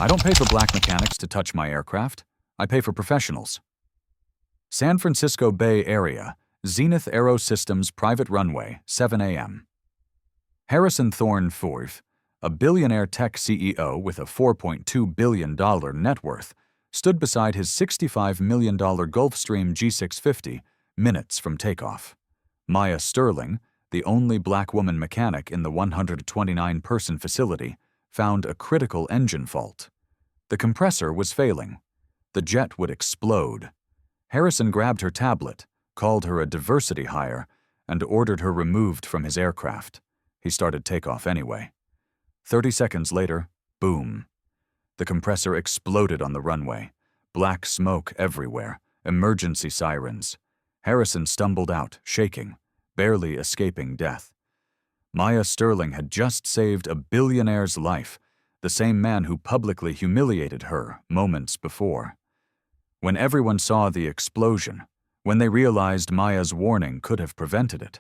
I don't pay for black mechanics to touch my aircraft. I pay for professionals. San Francisco Bay Area, Zenith Aero Systems private runway, 7 a.m. Harrison Thorne IV, a billionaire tech CEO with a $4.2 billion net worth, stood beside his $65 million Gulfstream G650 minutes from takeoff. Maya Sterling, the only black woman mechanic in the 129-person facility, found a critical engine fault. The compressor was failing. The jet would explode. Harrison grabbed her tablet, called her a diversity hire, and ordered her removed from his aircraft. He started takeoff anyway. 30 seconds later, boom. The compressor exploded on the runway. Black smoke everywhere, emergency sirens. Harrison stumbled out, shaking, barely escaping death. Maya Sterling had just saved a billionaire's life, the same man who publicly humiliated her moments before. When everyone saw the explosion, when they realized Maya's warning could have prevented it,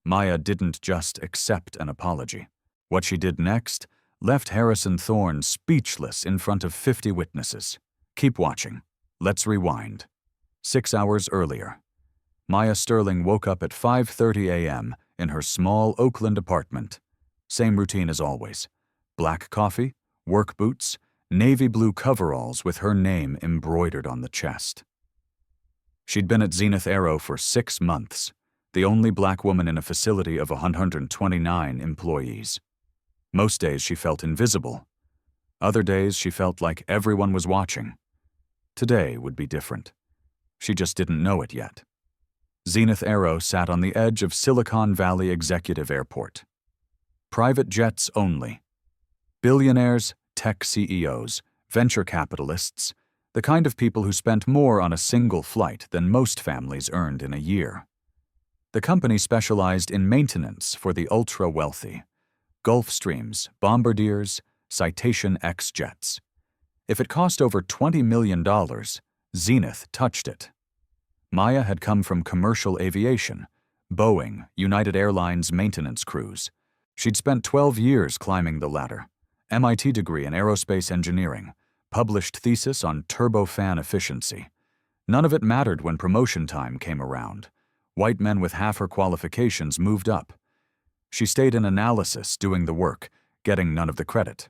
Maya didn't just accept an apology. What she did next left Harrison Thorne speechless in front of 50 witnesses. Keep watching. Let's rewind. 6 hours earlier, Maya Sterling woke up at 5:30 a.m. in her small Oakland apartment. Same routine as always. Black coffee, work boots, navy blue coveralls with her name embroidered on the chest. She'd been at Zenith Aero for 6 months, the only black woman in a facility of 129 employees. Most days she felt invisible. Other days she felt like everyone was watching. Today would be different. She just didn't know it yet. Zenith Aero sat on the edge of Silicon Valley Executive Airport. Private jets only. Billionaires, tech CEOs, venture capitalists, the kind of people who spent more on a single flight than most families earned in a year. The company specialized in maintenance for the ultra-wealthy. Gulfstreams, Bombardiers, Citation X jets. If it cost over $20 million, Zenith touched it. Maya had come from commercial aviation, Boeing, United Airlines maintenance crews. She'd spent 12 years climbing the ladder. MIT degree in aerospace engineering, published thesis on turbofan efficiency. None of it mattered when promotion time came around. White men with half her qualifications moved up. She stayed in analysis doing the work, getting none of the credit.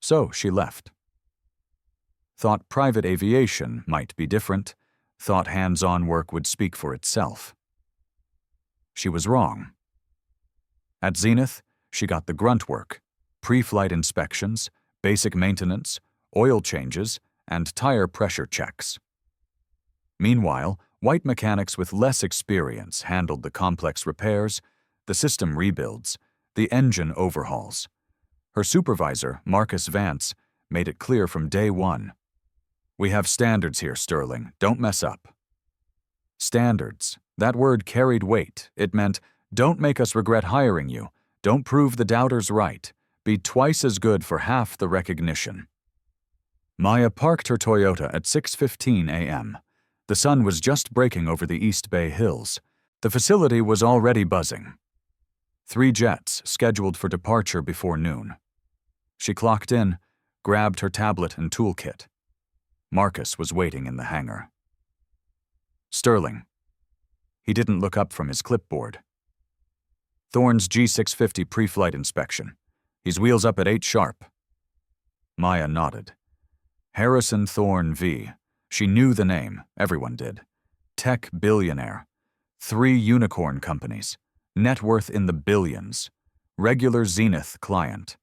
So she left. Thought private aviation might be different, thought hands-on work would speak for itself. She was wrong. At Zenith, she got the grunt work, pre-flight inspections, basic maintenance, oil changes, and tire pressure checks. Meanwhile, white mechanics with less experience handled the complex repairs, the system rebuilds, the engine overhauls. Her supervisor, Marcus Vance, made it clear from day one. "We have standards here, Sterling. Don't mess up." Standards. That word carried weight. It meant, don't make us regret hiring you. Don't prove the doubters right. Be twice as good for half the recognition. Maya parked her Toyota at 6:15 a.m. The sun was just breaking over the East Bay Hills. The facility was already buzzing. 3 jets scheduled for departure before noon. She clocked in, grabbed her tablet and toolkit. Marcus was waiting in the hangar. "Sterling." He didn't look up from his clipboard. "Thorne's G650 pre-flight inspection. He's wheels up at 8 sharp. Maya nodded. Harrison Thorne V. She knew the name, everyone did. Tech billionaire. 3 unicorn companies. Net worth in the billions. Regular Zenith client.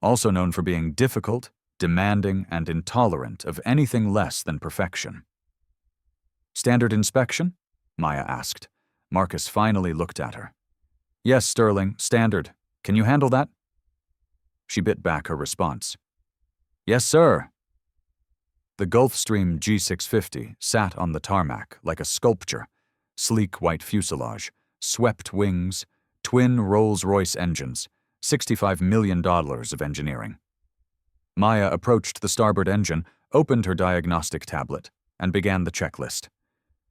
Also known for being difficult, demanding, and intolerant of anything less than perfection. "Standard inspection?" Maya asked. Marcus finally looked at her. "Yes, Sterling, standard. Can you handle that?" She bit back her response. "Yes, sir." The Gulfstream G650 sat on the tarmac like a sculpture, sleek white fuselage, swept wings, twin Rolls-Royce engines, $65 million of engineering. Maya approached the starboard engine, opened her diagnostic tablet, and began the checklist.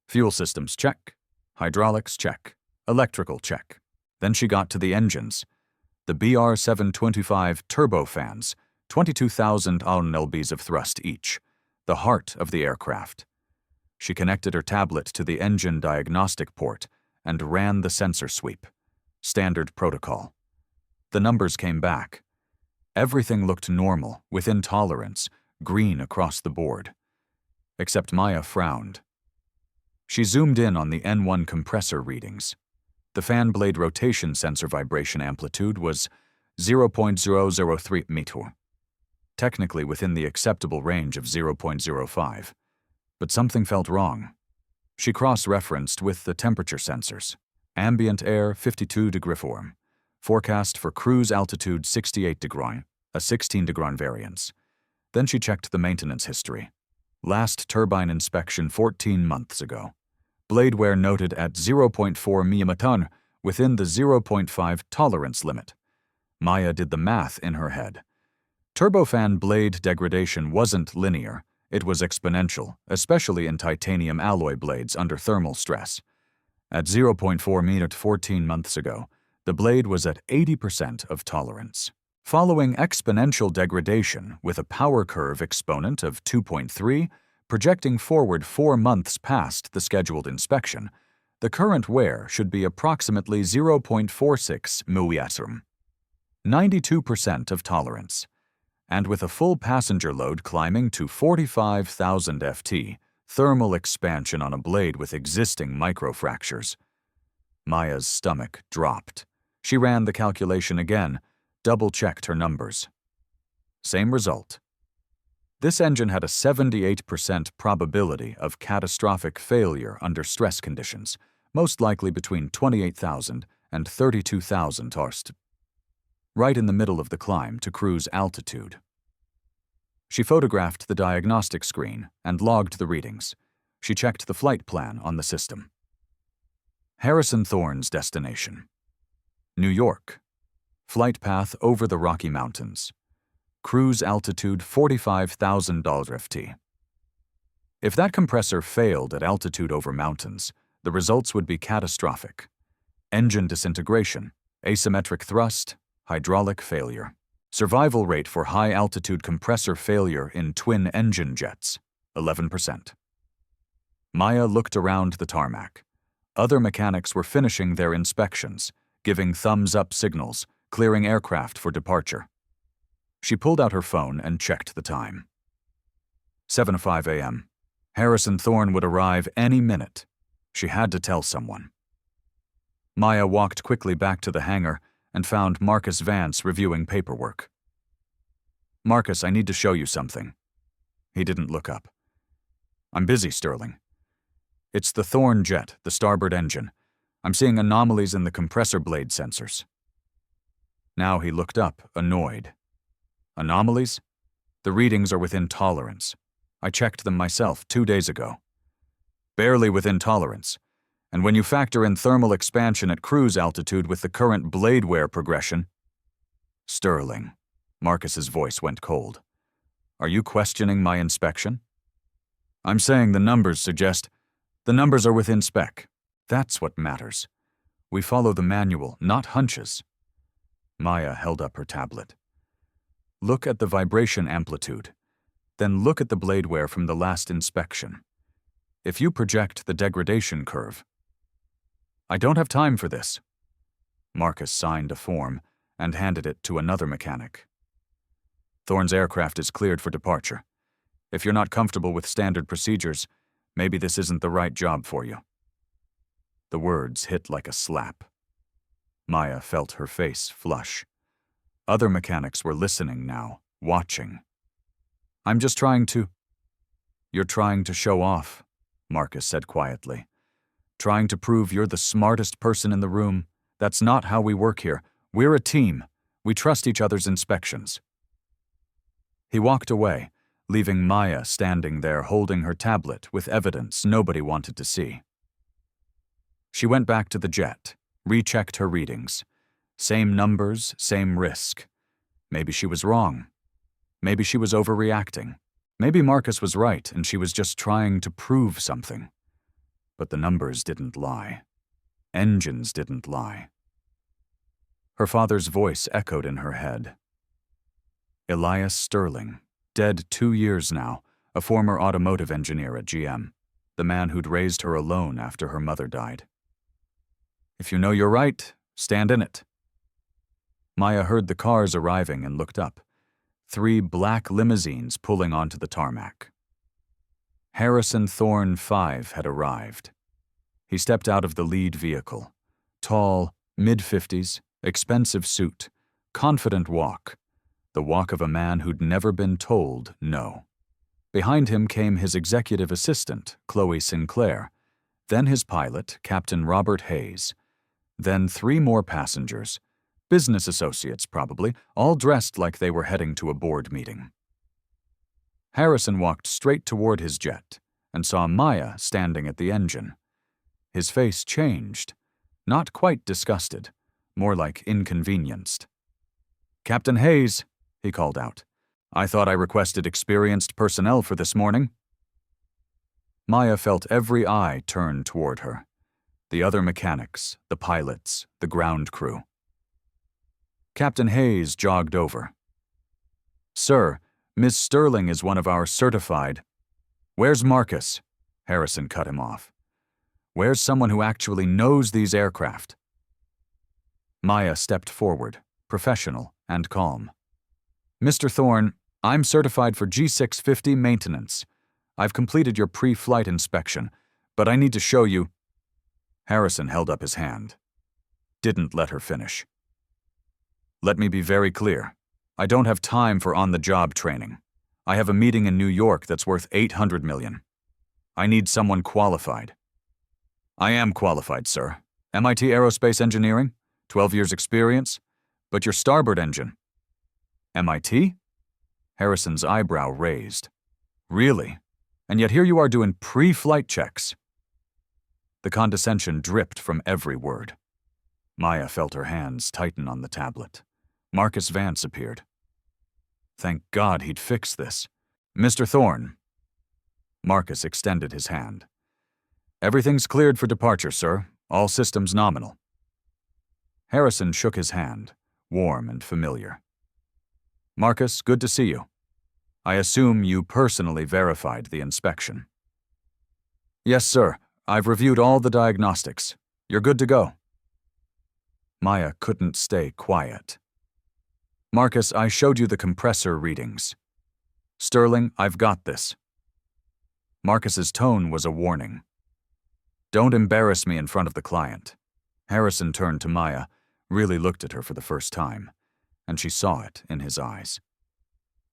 Fuel systems check, hydraulics check, electrical check. Then she got to the engines. The BR-725 turbofans, 22,000 lbs of thrust each, the heart of the aircraft. She connected her tablet to the engine diagnostic port and ran the sensor sweep. Standard protocol. The numbers came back. Everything looked normal, within tolerance, green across the board. Except Maya frowned. She zoomed in on the N1 compressor readings. The fan blade rotation sensor vibration amplitude was 0.003 meter, technically within the acceptable range of 0.05. But something felt wrong. She cross-referenced with the temperature sensors. Ambient air 52 degree form. Forecast for cruise altitude 68 degree, a 16 degree variance. Then she checked the maintenance history. Last turbine inspection 14 months ago. Blade wear noted at 0.4 mm, within the 0.5 tolerance limit. Maya did the math in her head. Turbofan blade degradation wasn't linear, it was exponential, especially in titanium alloy blades under thermal stress. At 0.4 mm 14 months ago, the blade was at 80% of tolerance. Following exponential degradation with a power curve exponent of 2.3, projecting forward 4 months past the scheduled inspection, the current wear should be approximately 0.46 mm, 92% of tolerance. And with a full passenger load climbing to 45,000 ft, thermal expansion on a blade with existing microfractures. Maya's stomach dropped. She ran the calculation again, double-checked her numbers. Same result. This engine had a 78% probability of catastrophic failure under stress conditions, most likely between 28,000 and 32,000 torst, right in the middle of the climb to cruise altitude. She photographed the diagnostic screen and logged the readings. She checked the flight plan on the system. Harrison Thorne's destination. New York. Flight path over the Rocky Mountains. Cruise altitude 45,000 ft. If that compressor failed at altitude over mountains, the results would be catastrophic. Engine disintegration, asymmetric thrust, hydraulic failure. Survival rate for high-altitude compressor failure in twin-engine jets, 11%. Maya looked around the tarmac. Other mechanics were finishing their inspections, giving thumbs-up signals, clearing aircraft for departure. She pulled out her phone and checked the time. 7:05 a.m. Harrison Thorne would arrive any minute. She had to tell someone. Maya walked quickly back to the hangar and found Marcus Vance reviewing paperwork. "Marcus, I need to show you something." He didn't look up. "I'm busy, Sterling." "It's the Thorne jet, the starboard engine. I'm seeing anomalies in the compressor blade sensors." Now he looked up, annoyed. "Anomalies? The readings are within tolerance. I checked them myself 2 days ago." "Barely within tolerance. And when you factor in thermal expansion at cruise altitude with the current blade wear progression..." "Sterling." Marcus's voice went cold. "Are you questioning my inspection?" "I'm saying the numbers suggest... The numbers are within spec. That's what matters. We follow the manual, not hunches." Maya held up her tablet. "Look at the vibration amplitude. Then look at the blade wear from the last inspection. If you project the degradation curve..." "I don't have time for this." Marcus signed a form and handed it to another mechanic. "Thorne's aircraft is cleared for departure. If you're not comfortable with standard procedures, maybe this isn't the right job for you." The words hit like a slap. Maya felt her face flush. Other mechanics were listening now, watching. "I'm just trying to..." "You're trying to show off," Marcus said quietly. "Trying to prove you're the smartest person in the room. That's not how we work here. We're a team. We trust each other's inspections." He walked away, leaving Maya standing there holding her tablet with evidence nobody wanted to see. She went back to the jet, rechecked her readings. Same numbers, same risk. Maybe she was wrong. Maybe she was overreacting. Maybe Marcus was right and she was just trying to prove something. But the numbers didn't lie. Engines didn't lie. Her father's voice echoed in her head. Elias Sterling, dead 2 years now, a former automotive engineer at GM, the man who'd raised her alone after her mother died. If you know you're right, stand in it. Maya heard the cars arriving and looked up. 3 black limousines pulling onto the tarmac. Harrison Thorne 5 had arrived. He stepped out of the lead vehicle. Tall, mid-50s, expensive suit, confident walk. The walk of a man who'd never been told no. Behind him came his executive assistant, Chloe Sinclair, then his pilot, Captain Robert Hayes, then 3 more passengers, business associates probably, all dressed like they were heading to a board meeting. Harrison walked straight toward his jet and saw Maya standing at the engine. His face changed, not quite disgusted, more like inconvenienced. "Captain Hayes," he called out, "I thought I requested experienced personnel for this morning." Maya felt every eye turn toward her. The other mechanics, the pilots, the ground crew. Captain Hayes jogged over. "Sir, Miss Sterling is one of our certified—" "Where's Marcus?" Harrison cut him off. "Where's someone who actually knows these aircraft?" Maya stepped forward, professional and calm. "Mr. Thorne, I'm certified for G650 maintenance. I've completed your pre-flight inspection, but I need to show you—" Harrison held up his hand. Didn't let her finish. "Let me be very clear. I don't have time for on-the-job training. I have a meeting in New York that's worth $800 million. I need someone qualified." "I am qualified, sir. MIT Aerospace Engineering, 12 years experience, but your starboard engine." "MIT?" Harrison's eyebrow raised. "Really? And yet here you are doing pre-flight checks." The condescension dripped from every word. Maya felt her hands tighten on the tablet. Marcus Vance appeared. Thank God he'd fixed this. "Mr. Thorne." Marcus extended his hand. "Everything's cleared for departure, sir. All systems nominal." Harrison shook his hand, warm and familiar. "Marcus, good to see you. I assume you personally verified the inspection." "Yes, sir. I've reviewed all the diagnostics. You're good to go." Maya couldn't stay quiet. "Marcus, I showed you the compressor readings. Sterling, I've got this." Marcus's tone was a warning. "Don't embarrass me in front of the client." Harrison turned to Maya, really looked at her for the first time, and she saw it in his eyes.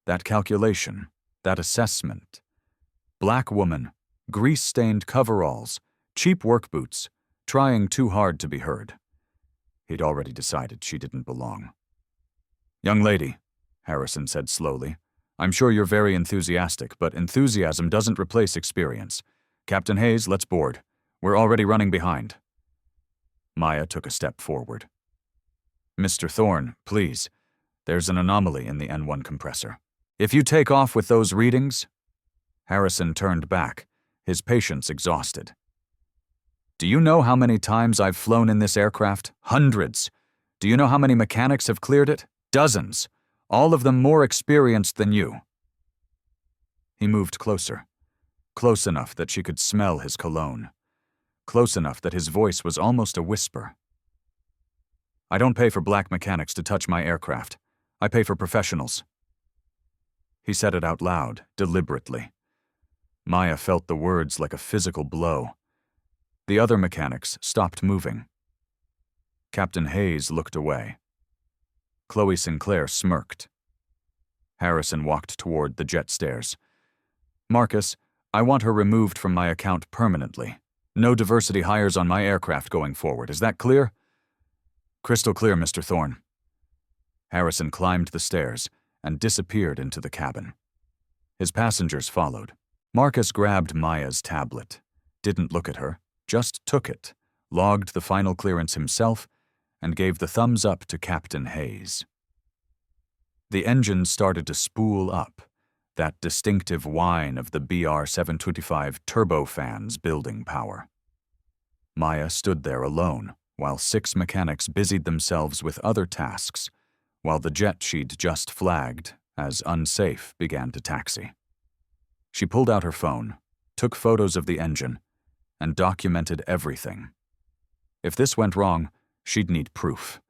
That calculation, that assessment. Black woman, grease-stained coveralls, cheap work boots, trying too hard to be heard. He'd already decided she didn't belong. "Young lady," Harrison said slowly, "I'm sure you're very enthusiastic, but enthusiasm doesn't replace experience. Captain Hayes, let's board. We're already running behind." Maya took a step forward. "Mr. Thorne, please. There's an anomaly in the N1 compressor. If you take off with those readings—" Harrison turned back, his patience exhausted. "Do you know how many times I've flown in this aircraft? Hundreds. Do you know how many mechanics have cleared it? Dozens. All of them more experienced than you." He moved closer. Close enough that she could smell his cologne. Close enough that his voice was almost a whisper. "I don't pay for black mechanics to touch my aircraft. I pay for professionals." He said it out loud, deliberately. Maya felt the words like a physical blow. The other mechanics stopped moving. Captain Hayes looked away. Chloe Sinclair smirked. Harrison walked toward the jet stairs. "Marcus, I want her removed from my account permanently. No diversity hires on my aircraft going forward. Is that clear?" "Crystal clear, Mr. Thorne." Harrison climbed the stairs and disappeared into the cabin. His passengers followed. Marcus grabbed Maya's tablet, didn't look at her, just took it, logged the final clearance himself, and gave the thumbs up to Captain Hayes. The engine started to spool up, that distinctive whine of the BR-725 turbofans building power. Maya stood there alone, while 6 mechanics busied themselves with other tasks, while the jet she'd just flagged as unsafe began to taxi. She pulled out her phone, took photos of the engine, and documented everything. If this went wrong, she'd need proof.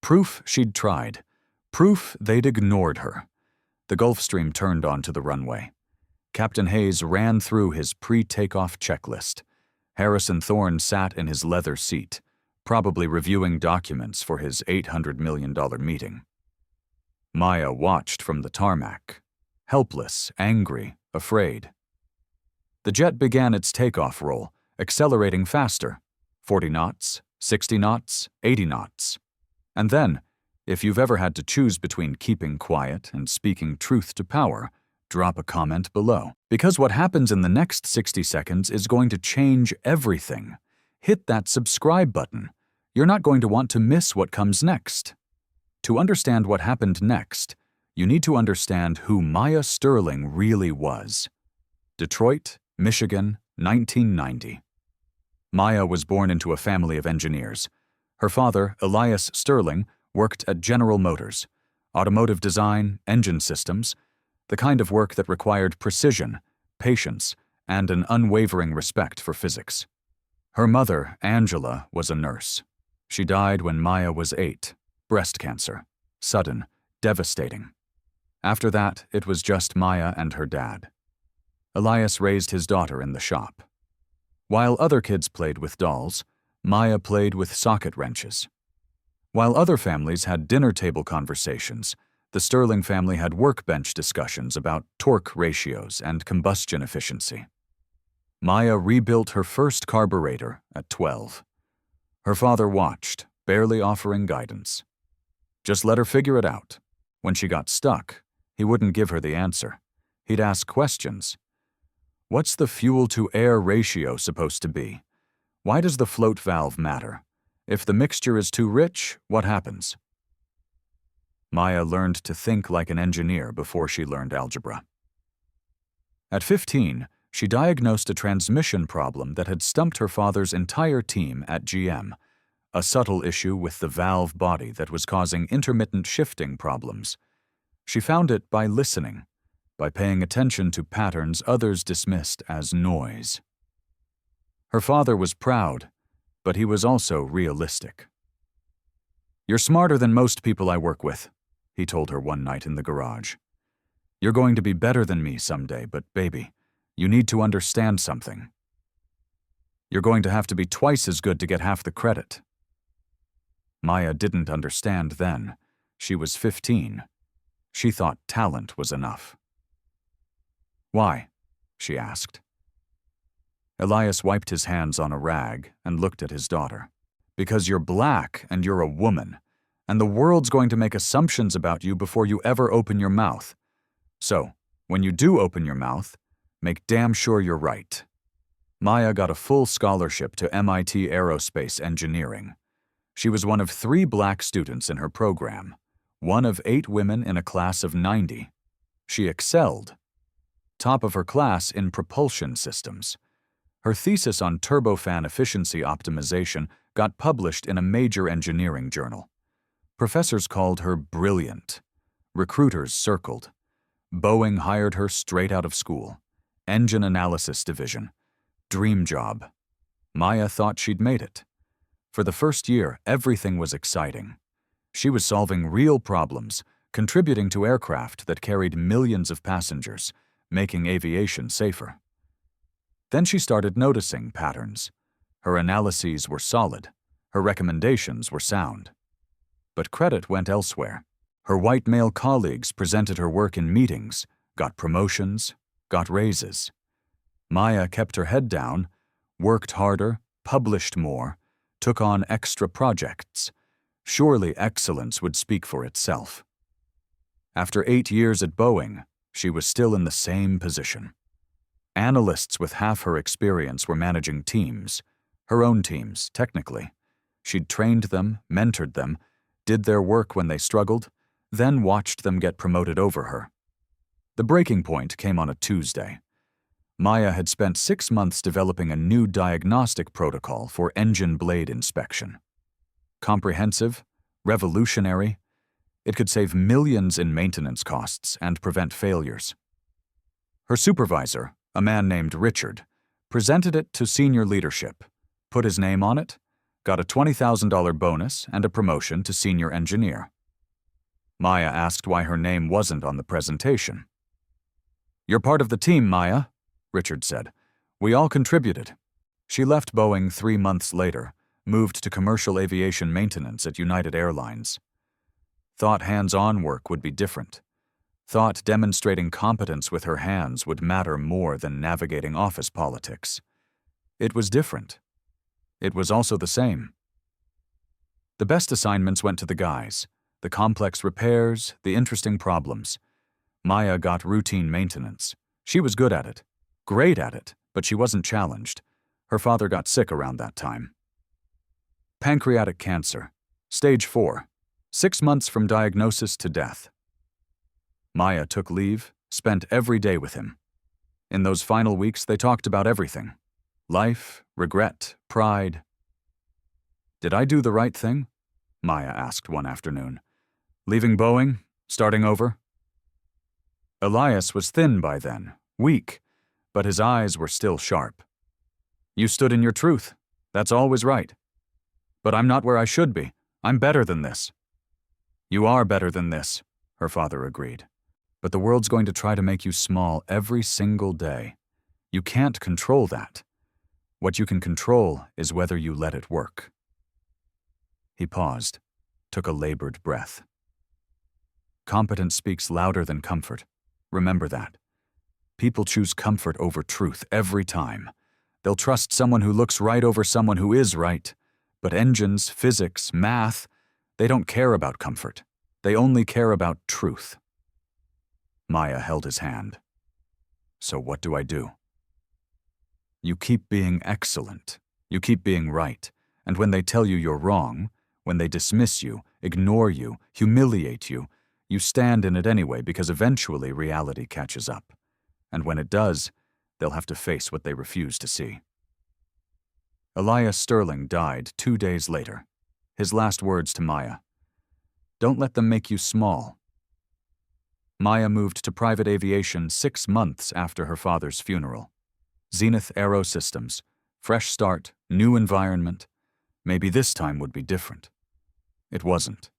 Proof she'd tried. Proof they'd ignored her. The Gulfstream turned onto the runway. Captain Hayes ran through his pre-takeoff checklist. Harrison Thorne sat in his leather seat, probably reviewing documents for his $800 million meeting. Maya watched from the tarmac, helpless, angry, afraid. The jet began its takeoff roll, accelerating faster, 40 knots, 60 knots, 80 knots. And then, if you've ever had to choose between keeping quiet and speaking truth to power, drop a comment below. Because what happens in the next 60 seconds is going to change everything. Hit that subscribe button. You're not going to want to miss what comes next. To understand what happened next, you need to understand who Maya Sterling really was. Detroit, Michigan, 1990. Maya was born into a family of engineers. Her father, Elias Sterling, worked at General Motors, automotive design, engine systems, the kind of work that required precision, patience, and an unwavering respect for physics. Her mother, Angela, was a nurse. She died when Maya was 8, breast cancer, sudden, devastating. After that, it was just Maya and her dad. Elias raised his daughter in the shop. While other kids played with dolls, Maya played with socket wrenches. While other families had dinner table conversations, the Sterling family had workbench discussions about torque ratios and combustion efficiency. Maya rebuilt her first carburetor at 12. Her father watched, barely offering guidance. Just let her figure it out. When she got stuck, he wouldn't give her the answer. He'd ask questions. What's the fuel-to-air ratio supposed to be? Why does the float valve matter? If the mixture is too rich, what happens? Maya learned to think like an engineer before she learned algebra. At 15, she diagnosed a transmission problem that had stumped her father's entire team at GM, a subtle issue with the valve body that was causing intermittent shifting problems. She found it by listening, by paying attention to patterns others dismissed as noise. Her father was proud, but he was also realistic. "You're smarter than most people I work with," he told her one night in the garage. "You're going to be better than me someday, but baby, you need to understand something. You're going to have to be twice as good to get half the credit." Maya didn't understand then. She was 15. She thought talent was enough. "Why?" she asked. Elias wiped his hands on a rag and looked at his daughter. "Because you're black and you're a woman, and the world's going to make assumptions about you before you ever open your mouth. So, when you do open your mouth, make damn sure you're right." Maya got a full scholarship to MIT Aerospace Engineering. She was one of 3 black students in her program, one of 8 women in a class of 90. She excelled. Top of her class in propulsion systems. Her thesis on turbofan efficiency optimization got published in a major engineering journal. Professors called her brilliant. Recruiters circled. Boeing hired her straight out of school. Engine analysis division. Dream job. Maya thought she'd made it. For the first year, everything was exciting. She was solving real problems, contributing to aircraft that carried millions of passengers, making aviation safer. Then she started noticing patterns. Her analyses were solid. Her recommendations were sound. But credit went elsewhere. Her white male colleagues presented her work in meetings, got promotions, got raises. Maya kept her head down, worked harder, published more, took on extra projects. Surely excellence would speak for itself. After 8 years at Boeing, she was still in the same position. Analysts with half her experience were managing teams, her own teams, technically. She'd trained them, mentored them, did their work when they struggled, then watched them get promoted over her. The breaking point came on a Tuesday. Maya had spent 6 months developing a new diagnostic protocol for engine blade inspection. Comprehensive, revolutionary, It could save millions in maintenance costs and prevent failures. Her supervisor, a man named Richard, presented it to senior leadership, put his name on it, got a $20,000 bonus and a promotion to senior engineer. Maya asked why her name wasn't on the presentation. "You're part of the team, Maya," Richard said. "We all contributed." She left Boeing 3 months later, moved to commercial aviation maintenance at United Airlines. Thought hands-on work would be different. Thought demonstrating competence with her hands would matter more than navigating office politics. It was different. It was also the same. The best assignments went to the guys, the complex repairs, the interesting problems. Maya got routine maintenance. She was good at it, great at it, but she wasn't challenged. Her father got sick around that time. Pancreatic cancer, stage 4, 6 months from diagnosis to death. Maya took leave, spent every day with him. In those final weeks, they talked about everything. Life, regret, pride. "Did I do the right thing?" Maya asked one afternoon. "Leaving Boeing? Starting over?" Elias was thin by then, weak, but his eyes were still sharp. "You stood in your truth. That's always right. But I'm not where I should be. I'm better than this." "You are better than this," her father agreed. "But the world's going to try to make you small every single day. You can't control that. What you can control is whether you let it work." He paused, took a labored breath. Competence speaks louder than comfort. Remember that. People choose comfort over truth every time. They'll trust someone who looks right over someone who is right. But engines, physics, math, they don't care about comfort. They only care about truth. Maya held his hand. "So what do I do?" "You keep being excellent. You keep being right. And when they tell you you're wrong, when they dismiss you, ignore you, humiliate you, you stand in it anyway because eventually reality catches up. And when it does, they'll have to face what they refuse to see." Elias Sterling died 2 days later. His last words to Maya: "Don't let them make you small." Maya moved to private aviation 6 months after her father's funeral. Zenith Aero Systems, fresh start, new environment. Maybe this time would be different. It wasn't.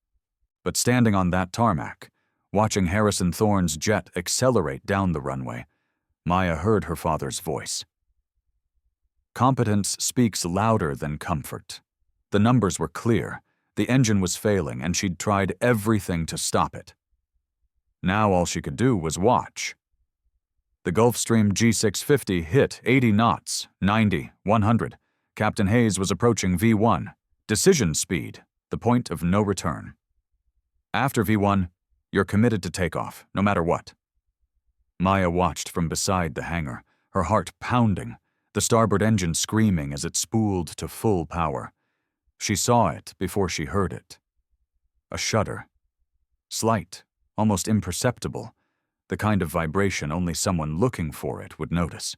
But standing on that tarmac, watching Harrison Thorne's jet accelerate down the runway, Maya heard her father's voice. Competence speaks louder than comfort. The numbers were clear. The engine was failing, and she'd tried everything to stop it. Now all she could do was watch. The Gulfstream G650 hit 80 knots, 90, 100. Captain Hayes was approaching V1. Decision speed, the point of no return. After V1, you're committed to takeoff, no matter what. Maya watched from beside the hangar, her heart pounding, the starboard engine screaming as it spooled to full power. She saw it before she heard it. A shudder. Slight, almost imperceptible, the kind of vibration only someone looking for it would notice.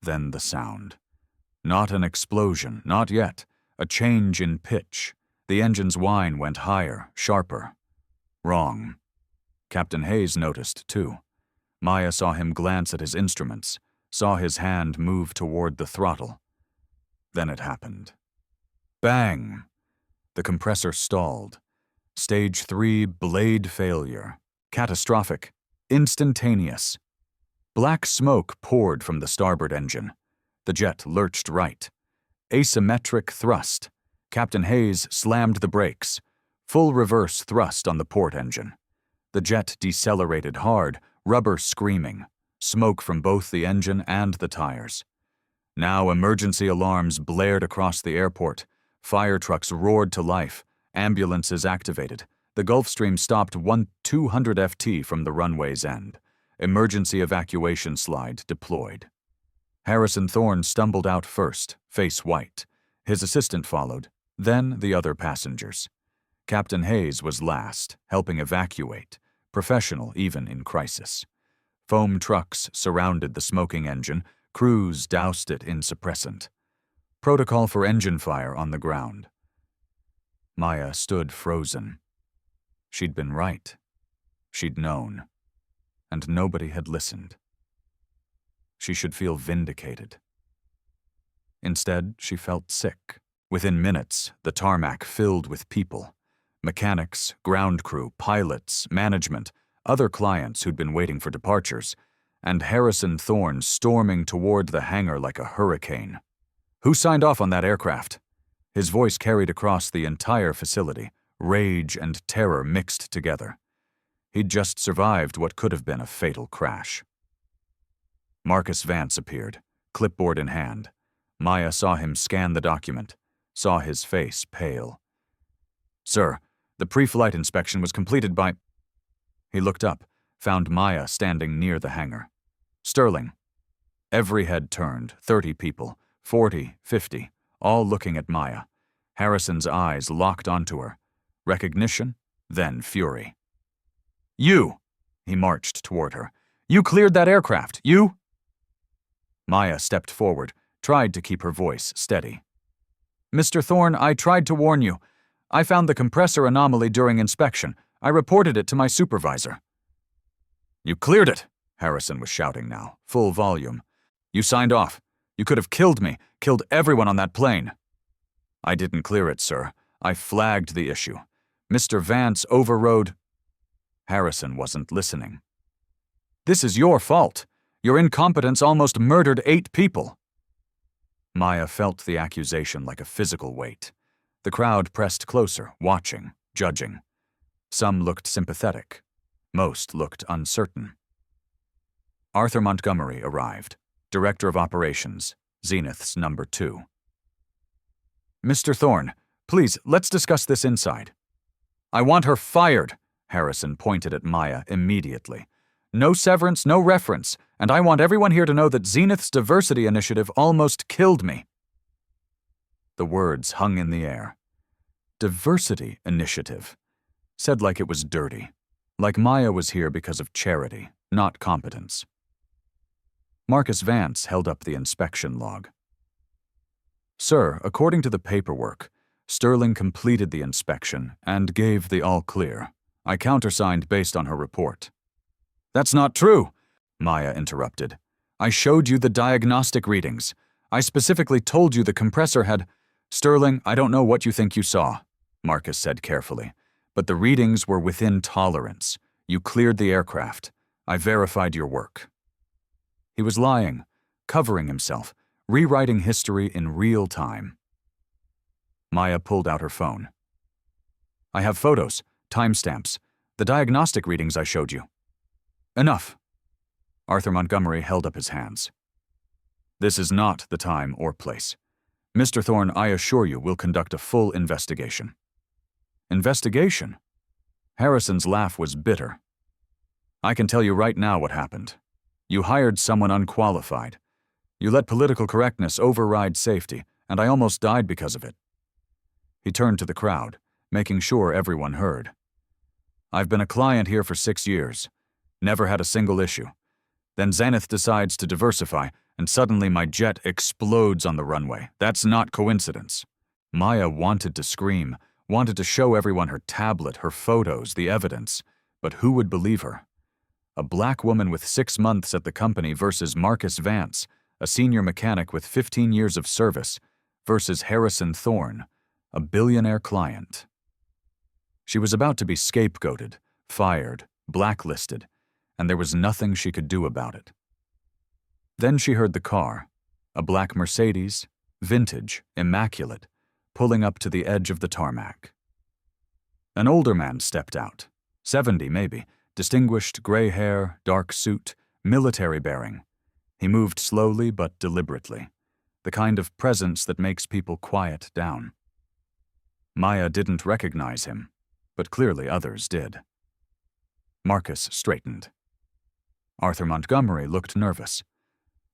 Then the sound. Not an explosion, not yet. A change in pitch. The engine's whine went higher, sharper. Wrong. Captain Hayes noticed, too. Maya saw him glance at his instruments, saw his hand move toward the throttle. Then it happened. Bang! The compressor stalled. Stage 3 blade failure. Catastrophic. Instantaneous. Black smoke poured from the starboard engine. The jet lurched right. Asymmetric thrust. Captain Hayes slammed the brakes. Full reverse thrust on the port engine. The jet decelerated hard, rubber screaming. Smoke from both the engine and the tires. Now emergency alarms blared across the airport. Fire trucks roared to life. Ambulances activated. The Gulfstream stopped 200 FT from the runway's end. Emergency evacuation slide deployed. Harrison Thorne stumbled out first, face white. His assistant followed, then the other passengers. Captain Hayes was last, helping evacuate, professional even in crisis. Foam trucks surrounded the smoking engine, crews doused it in suppressant. Protocol for engine fire on the ground. Maya stood frozen. She'd been right. She'd known. And nobody had listened. She should feel vindicated. Instead, she felt sick. Within minutes, the tarmac filled with people. Mechanics, ground crew, pilots, management, other clients who'd been waiting for departures, and Harrison Thorne storming toward the hangar like a hurricane. Who signed off on that aircraft? His voice carried across the entire facility, rage and terror mixed together. He'd just survived what could have been a fatal crash. Marcus Vance appeared, clipboard in hand. Maya saw him scan the document, saw his face pale. "Sir, the pre-flight inspection was completed by—" He looked up, found Maya standing near the hangar. "Sterling." Every head turned, 30 people, 40, 50, all looking at Maya. Harrison's eyes locked onto her. Recognition, then fury. "You!" He marched toward her. "You cleared that aircraft, you?" Maya stepped forward, tried to keep her voice steady. "Mr. Thorne, I tried to warn you. I found the compressor anomaly during inspection. I reported it to my supervisor." "You cleared it!" Harrison was shouting now, full volume. "You signed off. You could have killed me, killed everyone on that plane." "I didn't clear it, sir. I flagged the issue. Mr. Vance overrode—" Harrison wasn't listening. "This is your fault. Your incompetence almost murdered 8 people." Maya felt the accusation like a physical weight. The crowd pressed closer, watching, judging. Some looked sympathetic. Most looked uncertain. Arthur Montgomery arrived, Director of Operations, Zenith's number 2. "Mr. Thorne, please, let's discuss this inside." "I want her fired," Harrison pointed at Maya immediately. "No severance, no reference, and I want everyone here to know that Zenith's diversity initiative almost killed me." The words hung in the air. Diversity initiative. Said like it was dirty. Like Maya was here because of charity, not competence. Marcus Vance held up the inspection log. "Sir, according to the paperwork, Sterling completed the inspection and gave the all-clear. I countersigned based on her report." "That's not true," Maya interrupted. "I showed you the diagnostic readings. I specifically told you the compressor had—" "Sterling, I don't know what you think you saw," Marcus said carefully, "but the readings were within tolerance. You cleared the aircraft. I verified your work." He was lying, covering himself, rewriting history in real time. Maya pulled out her phone. "I have photos, timestamps, the diagnostic readings I showed you." "Enough." Arthur Montgomery held up his hands. "This is not the time or place. Mr. Thorne, I assure you we'll conduct a full investigation." "Investigation?" Harrison's laugh was bitter. "I can tell you right now what happened. You hired someone unqualified. You let political correctness override safety, and I almost died because of it." He turned to the crowd, making sure everyone heard. "I've been a client here for 6 years. Never had a single issue. Then Zenith decides to diversify, and suddenly my jet explodes on the runway. That's not coincidence." Maya wanted to scream, wanted to show everyone her tablet, her photos, the evidence. But who would believe her? A black woman with 6 months at the company versus Marcus Vance, a senior mechanic with 15 years of service, versus Harrison Thorne, a billionaire client. She was about to be scapegoated, fired, blacklisted, and there was nothing she could do about it. Then she heard the car, a black Mercedes, vintage, immaculate, pulling up to the edge of the tarmac. An older man stepped out, 70 maybe, distinguished gray hair, dark suit, military bearing. He moved slowly but deliberately, the kind of presence that makes people quiet down. Maya didn't recognize him, but clearly others did. Marcus straightened. Arthur Montgomery looked nervous.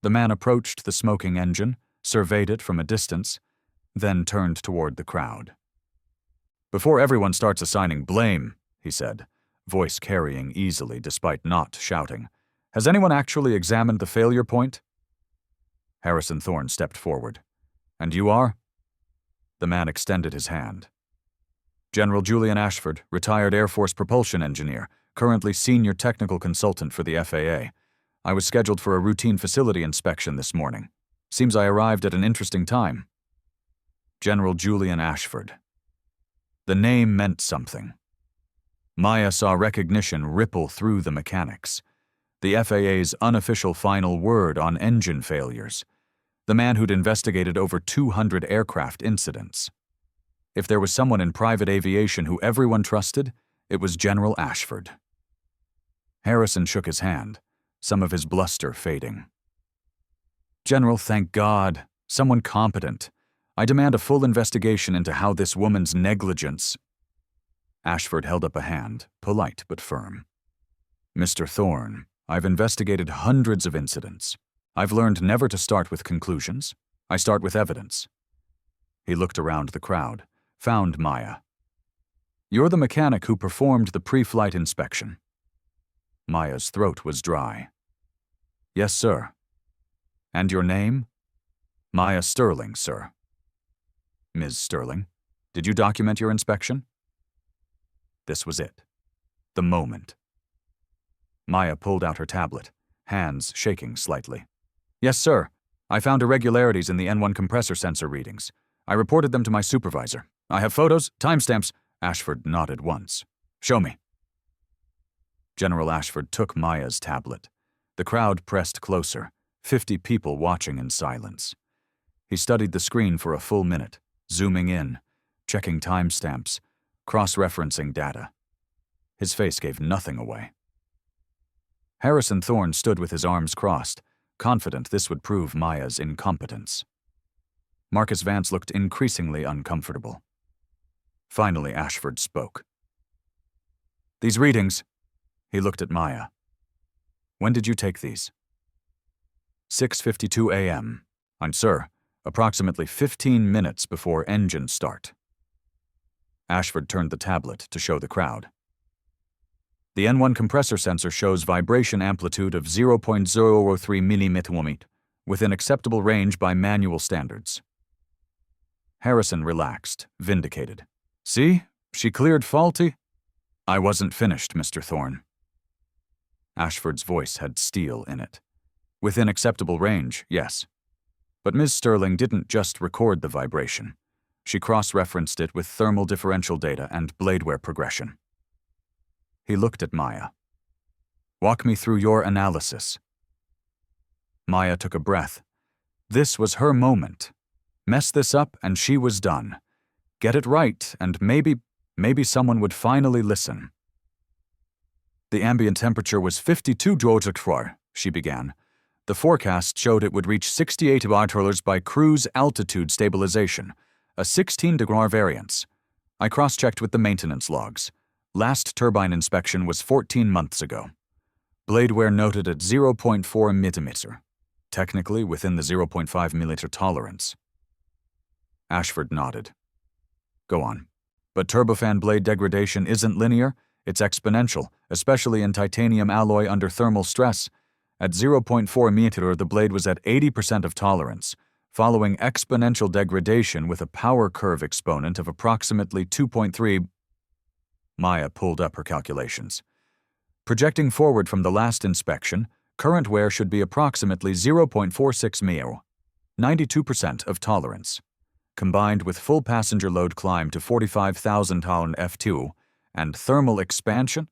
The man approached the smoking engine, surveyed it from a distance, then turned toward the crowd. "Before everyone starts assigning blame," he said, voice carrying easily despite not shouting, "has anyone actually examined the failure point?" Harrison Thorne stepped forward. "And you are?" The man extended his hand. General Julian Ashford, retired Air Force propulsion engineer, currently senior technical consultant for the FAA. I was scheduled for a routine facility inspection this morning. Seems I arrived at an interesting time. General Julian Ashford. The name meant something. Maya saw recognition ripple through the mechanics. The FAA's unofficial final word on engine failures. The man who'd investigated over 200 aircraft incidents. If there was someone in private aviation who everyone trusted, it was General Ashford. Harrison shook his hand, some of his bluster fading. General, thank God. Someone competent. I demand a full investigation into how this woman's negligence— Ashford held up a hand, polite but firm. Mr. Thorne, I've investigated hundreds of incidents. I've learned never to start with conclusions. I start with evidence. He looked around the crowd, found Maya. You're the mechanic who performed the pre-flight inspection. Maya's throat was dry. Yes, sir. And your name? Maya Sterling, sir. Ms. Sterling, did you document your inspection? This was it. The moment. Maya pulled out her tablet, hands shaking slightly. Yes, sir. I found irregularities in the N1 compressor sensor readings. I reported them to my supervisor. I have photos, timestamps. Ashford nodded once. Show me. General Ashford took Maya's tablet. The crowd pressed closer, 50 people watching in silence. He studied the screen for a full minute, zooming in, checking timestamps, cross-referencing data. His face gave nothing away. Harrison Thorne stood with his arms crossed, confident this would prove Maya's incompetence. Marcus Vance looked increasingly uncomfortable. Finally, Ashford spoke. These readings— He looked at Maya. When did you take these? 6:52 a.m. And sir, approximately 15 minutes before engine start. Ashford turned the tablet to show the crowd. The N1 compressor sensor shows vibration amplitude of 0.003 mm within acceptable range by manual standards. Harrison relaxed, vindicated. See, she cleared faulty. I wasn't finished, Mr. Thorne. Ashford's voice had steel in it. Within acceptable range, yes. But Ms. Sterling didn't just record the vibration. She cross-referenced it with thermal differential data and bladeware progression. He looked at Maya. Walk me through your analysis. Maya took a breath. This was her moment. Mess this up and she was done. Get it right and maybe someone would finally listen. The ambient temperature was 52 joules, she began. The forecast showed it would reach 68 bar by cruise altitude stabilization, a 16-degree variance. I cross-checked with the maintenance logs. Last turbine inspection was 14 months ago. Bladeware noted at 0.4 mm, technically within the 0.5 mm tolerance. Ashford nodded. Go on. But turbofan blade degradation isn't linear, it's exponential, especially in titanium alloy under thermal stress. At 0.4 mm, the blade was at 80% of tolerance, following exponential degradation with a power curve exponent of approximately 2.3. Maya pulled up her calculations. Projecting forward from the last inspection, current wear should be approximately 0.46 μ, 92% of tolerance. Combined with full passenger load climb to 45,000 ton F2 and thermal expansion?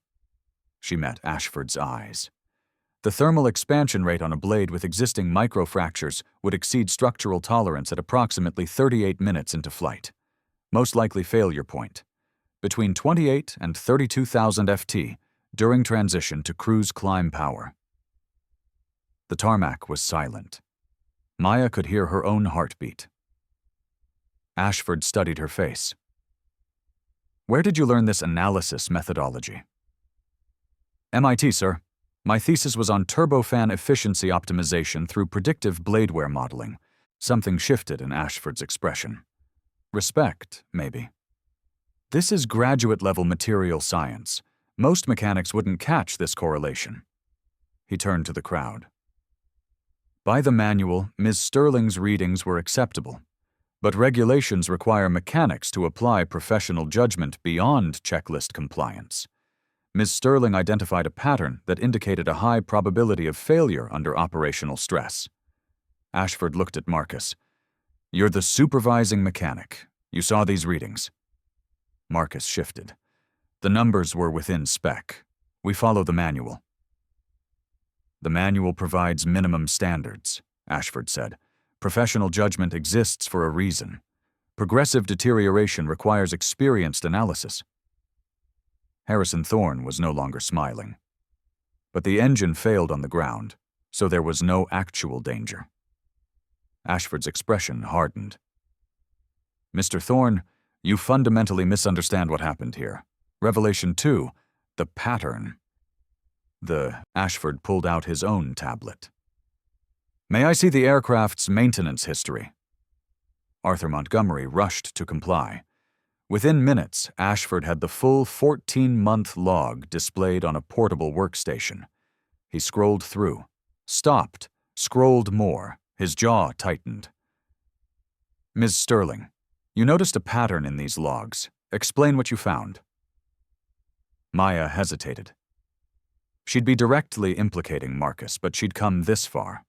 She met Ashford's eyes. The thermal expansion rate on a blade with existing microfractures would exceed structural tolerance at approximately 38 minutes into flight. Most likely failure point. Between 28 and 32,000 FT during transition to cruise climb power. The tarmac was silent. Maya could hear her own heartbeat. Ashford studied her face. Where did you learn this analysis methodology? MIT, sir. My thesis was on turbofan efficiency optimization through predictive bladeware modeling. Something shifted in Ashford's expression. Respect, maybe. This is graduate-level material science. Most mechanics wouldn't catch this correlation. He turned to the crowd. By the manual, Ms. Sterling's readings were acceptable. But regulations require mechanics to apply professional judgment beyond checklist compliance. Ms. Sterling identified a pattern that indicated a high probability of failure under operational stress. Ashford looked at Marcus. "You're the supervising mechanic. You saw these readings." Marcus shifted. "The numbers were within spec. We follow the manual." "The manual provides minimum standards," Ashford said. "Professional judgment exists for a reason. Progressive deterioration requires experienced analysis." Harrison Thorne was no longer smiling. But the engine failed on the ground, so there was no actual danger. Ashford's expression hardened. "Mr. Thorne, you fundamentally misunderstand what happened here. Revelation 2, the pattern." Ashford pulled out his own tablet. "May I see the aircraft's maintenance history?" Arthur Montgomery rushed to comply. Within minutes, Ashford had the full 14-month log displayed on a portable workstation. He scrolled through, stopped, scrolled more, his jaw tightened. "Ms. Sterling, you noticed a pattern in these logs. Explain what you found." Maya hesitated. She'd be directly implicating Marcus, but she'd come this far.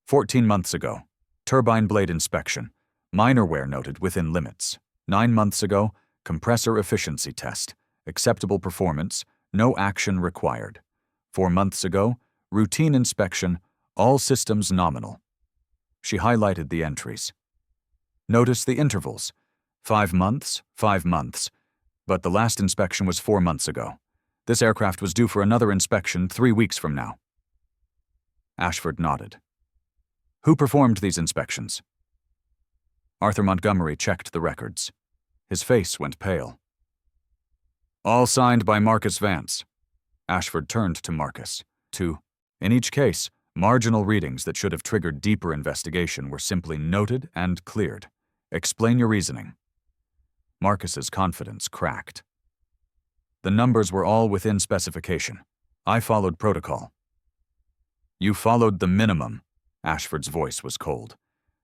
14 months ago, turbine blade inspection, minor wear noted within limits. 9 months ago, compressor efficiency test, acceptable performance, no action required. 4 months ago, routine inspection, all systems nominal. She highlighted the entries. Notice the intervals. 5 months, 5 months. But the last inspection was 4 months ago. This aircraft was due for another inspection 3 weeks from now. Ashford nodded. "Who performed these inspections?" Arthur Montgomery checked the records. His face went pale. "All signed by Marcus Vance." Ashford turned to Marcus. In each case, marginal readings that should have triggered deeper investigation were simply noted and cleared. Explain your reasoning." Marcus's confidence cracked. "The numbers were all within specification. I followed protocol." "You followed the minimum." Ashford's voice was cold.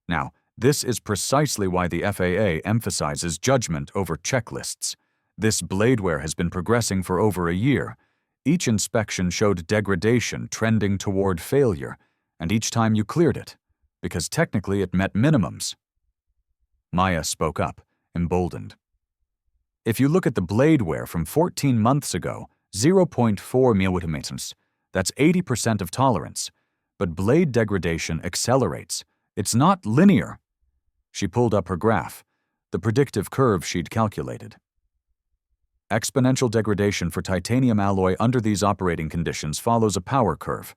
"Now, this is precisely why the FAA emphasizes judgment over checklists. This bladeware has been progressing for over a year. Each inspection showed degradation trending toward failure, and each time you cleared it, because technically it met minimums." Maya spoke up, emboldened. "If you look at the bladeware from 14 months ago, 0.4 millimeters, that's 80% of tolerance. But blade degradation accelerates. It's not linear." She pulled up her graph, the predictive curve she'd calculated. "Exponential degradation for titanium alloy under these operating conditions follows a power curve.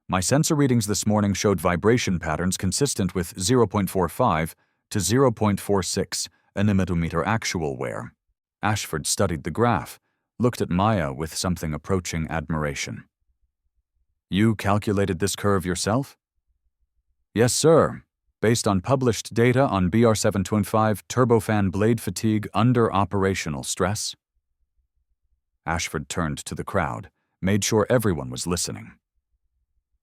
My sensor readings this morning showed vibration patterns consistent with 0.45 to 0.46 nm actual wear." Ashford studied the graph, looked at Maya with something approaching admiration. "You calculated this curve yourself?" "Yes, sir. Based on published data on BR-725 turbofan blade fatigue under operational stress." Ashford turned to the crowd, made sure everyone was listening.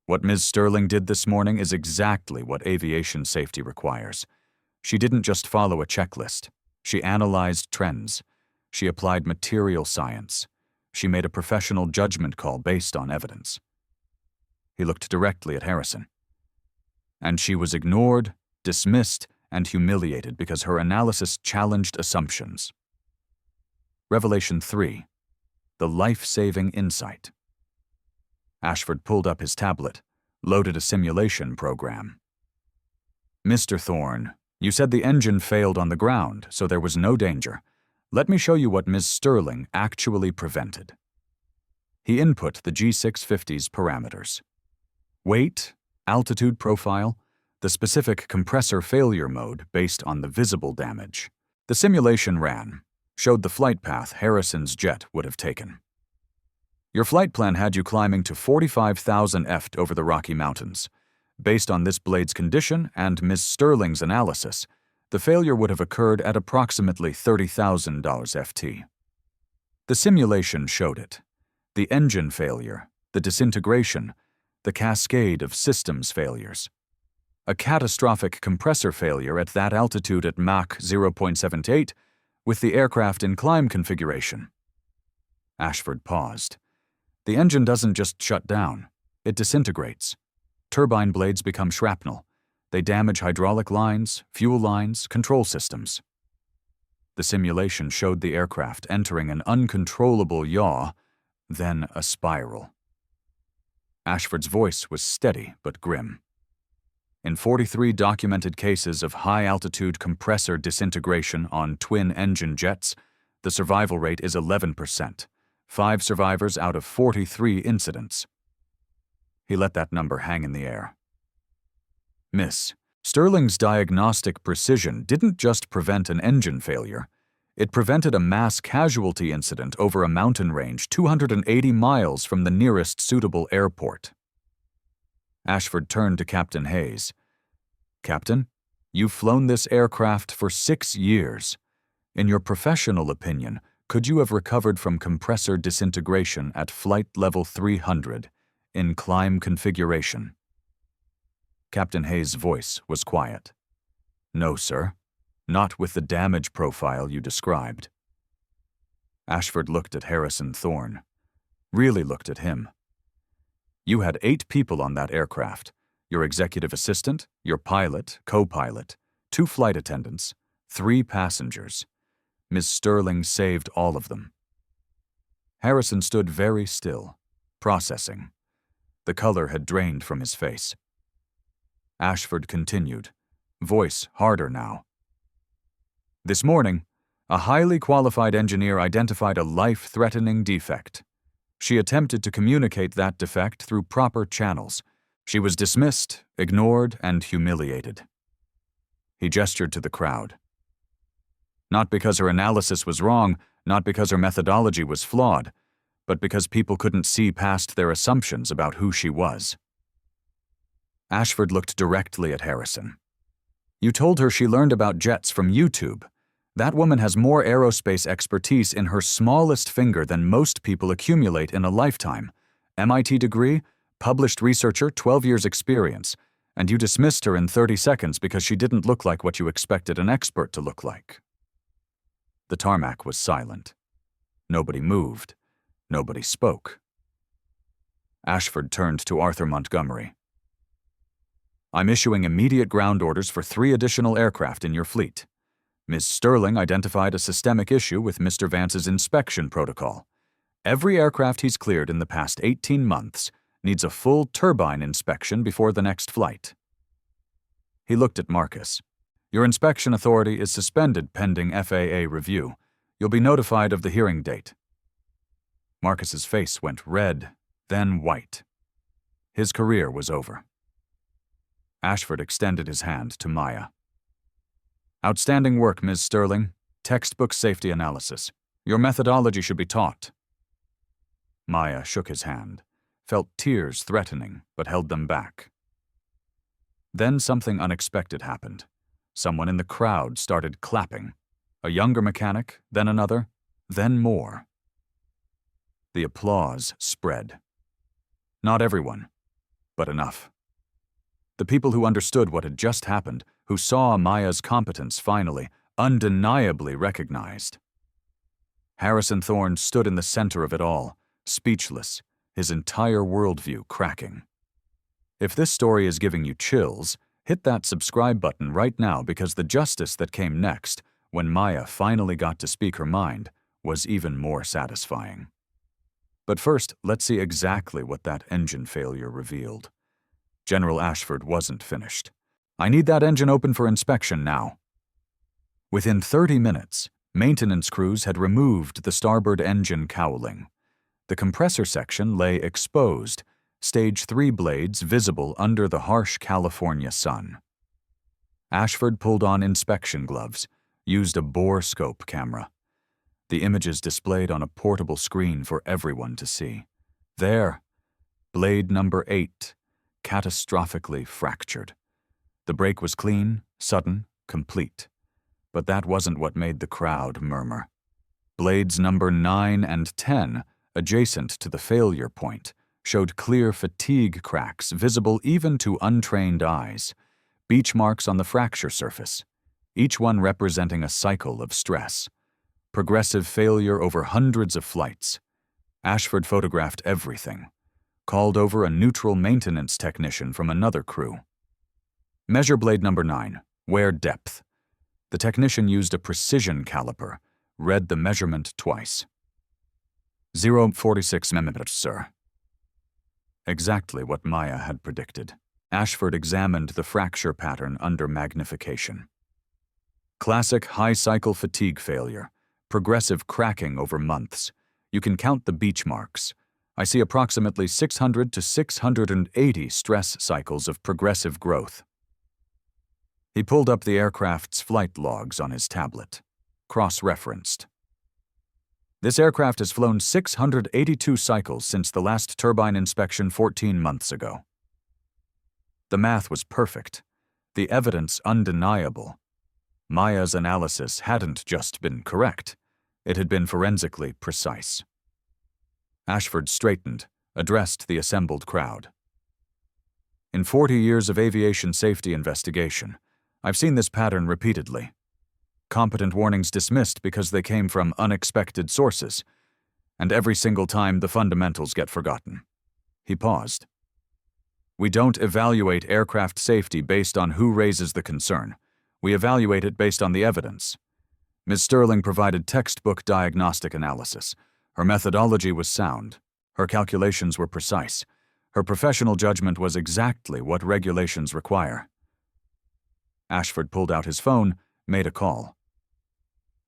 "What Ms. Sterling did this morning is exactly what aviation safety requires. She didn't just follow a checklist. She analyzed trends. She applied material science. She made a professional judgment call based on evidence." He looked directly at Harrison. "And she was ignored, dismissed, and humiliated because her analysis challenged assumptions." Revelation 3, the life-saving insight. Ashford pulled up his tablet, loaded a simulation program. "Mr. Thorne, you said the engine failed on the ground, so there was no danger. Let me show you what Ms. Sterling actually prevented." He input the G650's parameters. Weight, altitude profile, the specific compressor failure mode based on the visible damage. The simulation ran, showed the flight path Harrison's jet would have taken. "Your flight plan had you climbing to 45,000 ft over the Rocky Mountains. Based on this blade's condition and Ms. Sterling's analysis, the failure would have occurred at approximately $30,000 ft. The simulation showed it. The engine failure, the disintegration, the cascade of systems failures. A catastrophic compressor failure at that altitude at Mach 0.78 with the aircraft in climb configuration. Ashford paused. The engine doesn't just shut down, it disintegrates. Turbine blades become shrapnel. They damage hydraulic lines, fuel lines, control systems. The simulation showed the aircraft entering an uncontrollable yaw, then a spiral. Ashford's voice was steady but grim. In 43 documented cases of high-altitude compressor disintegration on twin-engine jets, the survival rate is 11%, 5 survivors out of 43 incidents. He let that number hang in the air. Miss, Sterling's diagnostic precision didn't just prevent an engine failure, it prevented a mass casualty incident over a mountain range 280 miles from the nearest suitable airport. Ashford turned to Captain Hayes. Captain, you've flown this aircraft for 6 years. In your professional opinion, could you have recovered from compressor disintegration at flight level 300 in climb configuration? Captain Hayes' voice was quiet. No, sir. Not with the damage profile you described. Ashford looked at Harrison Thorne. Really looked at him. You had 8 people on that aircraft. Your executive assistant, your pilot, co-pilot, 2 flight attendants, 3 passengers. Ms. Sterling saved all of them. Harrison stood very still, processing. The color had drained from his face. Ashford continued, voice harder now. This morning, a highly qualified engineer identified a life-threatening defect. She attempted to communicate that defect through proper channels. She was dismissed, ignored, and humiliated. He gestured to the crowd. Not because her analysis was wrong, not because her methodology was flawed, but because people couldn't see past their assumptions about who she was. Ashford looked directly at Harrison. You told her she learned about jets from YouTube. That woman has more aerospace expertise in her smallest finger than most people accumulate in a lifetime. MIT degree, published researcher, 12 years experience, and you dismissed her in 30 seconds because she didn't look like what you expected an expert to look like. The tarmac was silent. Nobody moved. Nobody spoke. Ashford turned to Arthur Montgomery. I'm issuing immediate ground orders for 3 additional aircraft in your fleet. Ms. Sterling identified a systemic issue with Mr. Vance's inspection protocol. Every aircraft he's cleared in the past 18 months needs a full turbine inspection before the next flight. He looked at Marcus. Your inspection authority is suspended pending FAA review. You'll be notified of the hearing date. Marcus's face went red, then white. His career was over. Ashford extended his hand to Maya. Outstanding work, Ms. Sterling. Textbook safety analysis. Your methodology should be taught. Maya shook his hand, felt tears threatening, but held them back. Then something unexpected happened. Someone in the crowd started clapping. A younger mechanic, then another, then more. The applause spread. Not everyone, but enough. The people who understood what had just happened, who saw Maya's competence finally, undeniably recognized. Harrison Thorne stood in the center of it all, speechless, his entire worldview cracking. If this story is giving you chills, hit that subscribe button right now because the justice that came next, when Maya finally got to speak her mind, was even more satisfying. But first, let's see exactly what that engine failure revealed. General Ashford wasn't finished. I need that engine open for inspection now. Within 30 minutes, maintenance crews had removed the starboard engine cowling. The compressor section lay exposed, stage 3 blades visible under the harsh California sun. Ashford pulled on inspection gloves, used a bore scope camera. The images displayed on a portable screen for everyone to see. There, blade number 8, catastrophically fractured. The break was clean, sudden, complete. But that wasn't what made the crowd murmur. Blades number 9 and 10, adjacent to the failure point, showed clear fatigue cracks visible even to untrained eyes. beach marks on the fracture surface, each one representing a cycle of stress. Progressive failure over hundreds of flights. Ashford photographed everything, called over a neutral maintenance technician from another crew. Measure blade number 9, wear depth. The technician used a precision caliper, read the measurement twice. 0.46 mm, sir. Exactly what Maya had predicted. Ashford examined the fracture pattern under magnification. Classic high cycle fatigue failure, progressive cracking over months. You can count the beach marks. I see approximately 600 to 680 stress cycles of progressive growth. He pulled up the aircraft's flight logs on his tablet, cross-referenced. This aircraft has flown 682 cycles since the last turbine inspection 14 months ago. The math was perfect, the evidence undeniable. Maya's analysis hadn't just been correct, it had been forensically precise. Ashford straightened, addressed the assembled crowd. In 40 years of aviation safety investigation, I've seen this pattern repeatedly. Competent warnings dismissed because they came from unexpected sources, and every single time the fundamentals get forgotten. He paused. We don't evaluate aircraft safety based on who raises the concern. We evaluate it based on the evidence. Ms. Sterling provided textbook diagnostic analysis. Her methodology was sound. Her calculations were precise. Her professional judgment was exactly what regulations require. Ashford pulled out his phone, made a call.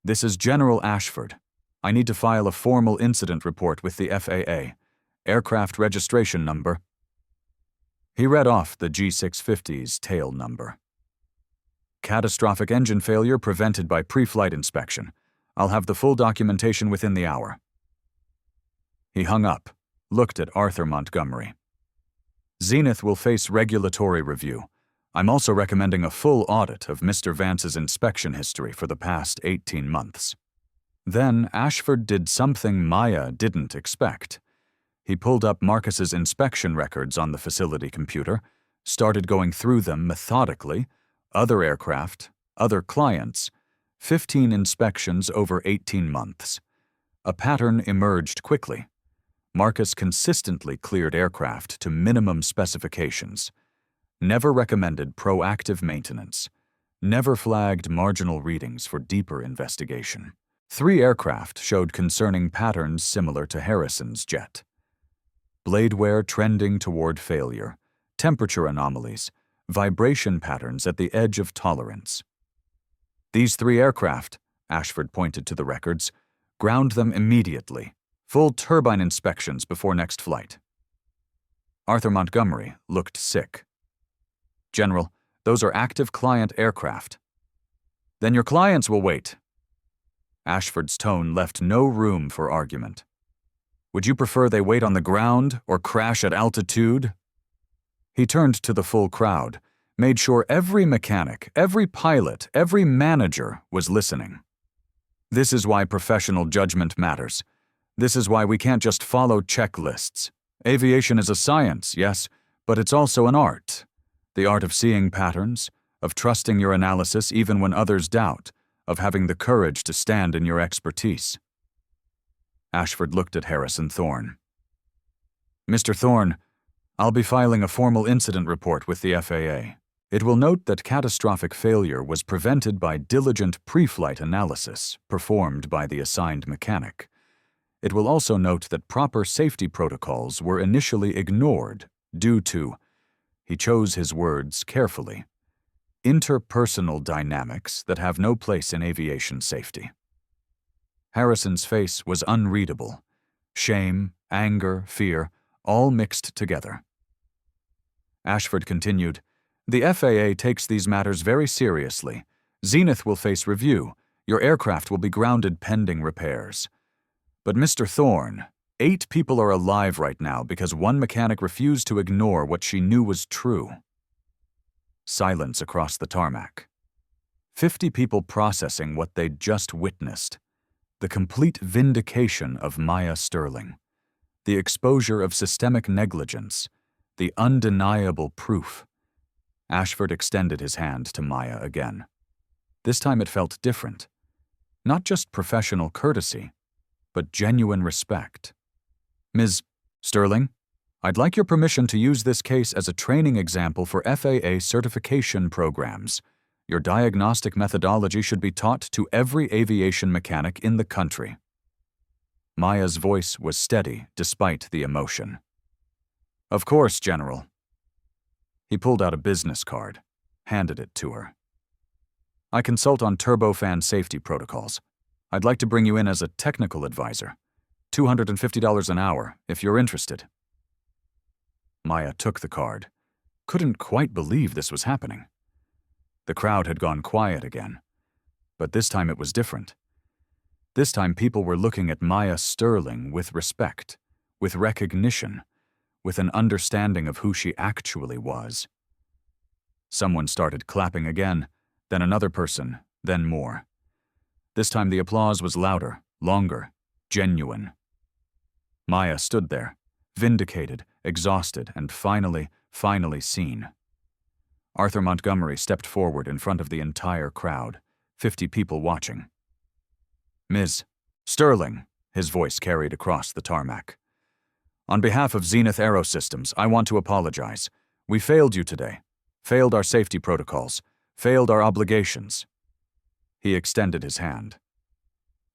This is General Ashford. I need to file a formal incident report with the FAA. Aircraft registration number. He read off the G650's tail number. Catastrophic engine failure prevented by pre-flight inspection. I'll have the full documentation within the hour. He hung up, looked at Arthur Montgomery. Zenith will face regulatory review. I'm also recommending a full audit of Mr. Vance's inspection history for the past 18 months. Then Ashford did something Maya didn't expect. He pulled up Marcus's inspection records on the facility computer, started going through them methodically, other aircraft, other clients, 15 inspections over 18 months. A pattern emerged quickly. Marcus consistently cleared aircraft to minimum specifications, never recommended proactive maintenance, never flagged marginal readings for deeper investigation. 3 aircraft showed concerning patterns similar to Harrison's jet. Blade wear trending toward failure, temperature anomalies, vibration patterns at the edge of tolerance. These 3 aircraft, Ashford pointed to the records, ground them immediately, full turbine inspections before next flight. Arthur Montgomery looked sick. General, those are active client aircraft. Then your clients will wait. Ashford's tone left no room for argument. Would you prefer they wait on the ground or crash at altitude? He turned to the full crowd, made sure every mechanic, every pilot, every manager was listening. This is why professional judgment matters. This is why we can't just follow checklists. Aviation is a science, yes, but it's also an art. The art of seeing patterns, of trusting your analysis even when others doubt, of having the courage to stand in your expertise. Ashford looked at Harrison Thorne. Mr. Thorne, I'll be filing a formal incident report with the FAA. It will note that catastrophic failure was prevented by diligent pre-flight analysis performed by the assigned mechanic. It will also note that proper safety protocols were initially ignored due to, he chose his words carefully, interpersonal dynamics that have no place in aviation safety. Harrison's face was unreadable. Shame, anger, fear, all mixed together. Ashford continued, the FAA takes these matters very seriously. Zenith will face review. Your aircraft will be grounded pending repairs. But Mr. Thorne, 8 people are alive right now because one mechanic refused to ignore what she knew was true. Silence across the tarmac. 50 people processing what they'd just witnessed. The complete vindication of Maya Sterling. The exposure of systemic negligence. The undeniable proof. Ashford extended his hand to Maya again. This time it felt different. Not just professional courtesy, but genuine respect. Ms. Sterling, I'd like your permission to use this case as a training example for FAA certification programs. Your diagnostic methodology should be taught to every aviation mechanic in the country. Maya's voice was steady despite the emotion. Of course, General. He pulled out a business card, handed it to her. I consult on turbofan safety protocols. I'd like to bring you in as a technical advisor. $250 an hour, if you're interested. Maya took the card. Couldn't quite believe this was happening. The crowd had gone quiet again. But this time it was different. This time people were looking at Maya Sterling with respect, with recognition, with an understanding of who she actually was. Someone started clapping again, then another person, then more. This time the applause was louder, longer, genuine. Maya stood there, vindicated, exhausted, and finally seen. Arthur Montgomery stepped forward in front of the entire crowd, 50 people watching. Ms. Sterling, his voice carried across the tarmac. On behalf of Zenith Aerosystems, I want to apologize. We failed you today, failed our safety protocols, failed our obligations. He extended his hand.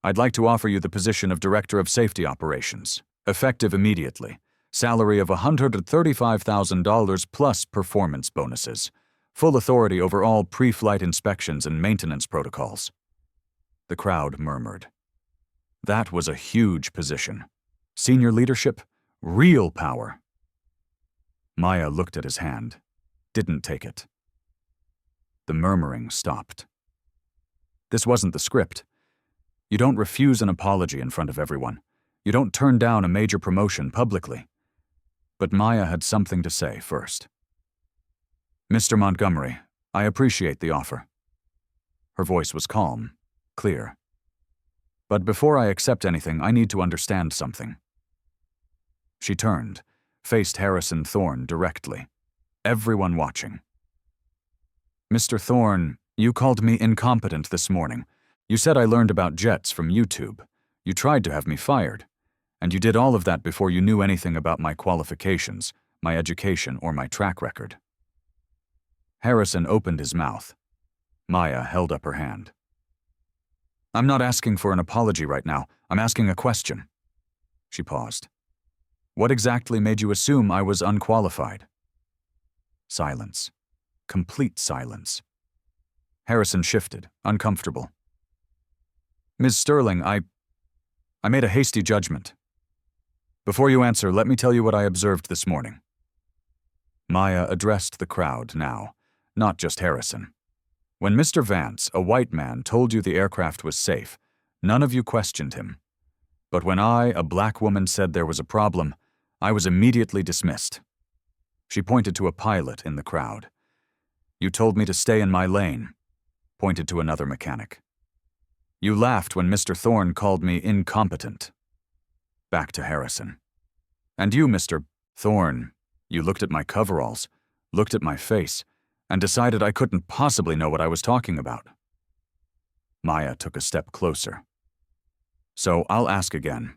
I'd like to offer you the position of Director of Safety Operations, effective immediately, salary of $135,000 plus performance bonuses, full authority over all pre-flight inspections and maintenance protocols. The crowd murmured. That was a huge position. Senior leadership, real power. Maya looked at his hand, didn't take it. The murmuring stopped. This wasn't the script. You don't refuse an apology in front of everyone. You don't turn down a major promotion publicly. But Maya had something to say first. Mr. Montgomery, I appreciate the offer. Her voice was calm, clear. But before I accept anything, I need to understand something. She turned, faced Harrison Thorne directly, everyone watching. Mr. Thorne, you called me incompetent this morning. You said I learned about jets from YouTube. You tried to have me fired. And you did all of that before you knew anything about my qualifications, my education, or my track record. Harrison opened his mouth. Maya held up her hand. I'm not asking for an apology right now. I'm asking a question. She paused. What exactly made you assume I was unqualified? Silence. Complete silence. Harrison shifted, uncomfortable. Ms. Sterling, I made a hasty judgment. Before you answer, let me tell you what I observed this morning. Maya addressed the crowd now, not just Harrison. When Mr. Vance, a white man, told you the aircraft was safe, none of you questioned him. But when I, a black woman, said there was a problem, I was immediately dismissed. She pointed to a pilot in the crowd. You told me to stay in my lane, pointed to another mechanic. You laughed when Mr. Thorne called me incompetent. Back to Harrison. And you, Mr. Thorne, you looked at my coveralls, looked at my face, and decided I couldn't possibly know what I was talking about. Maya took a step closer. So I'll ask again.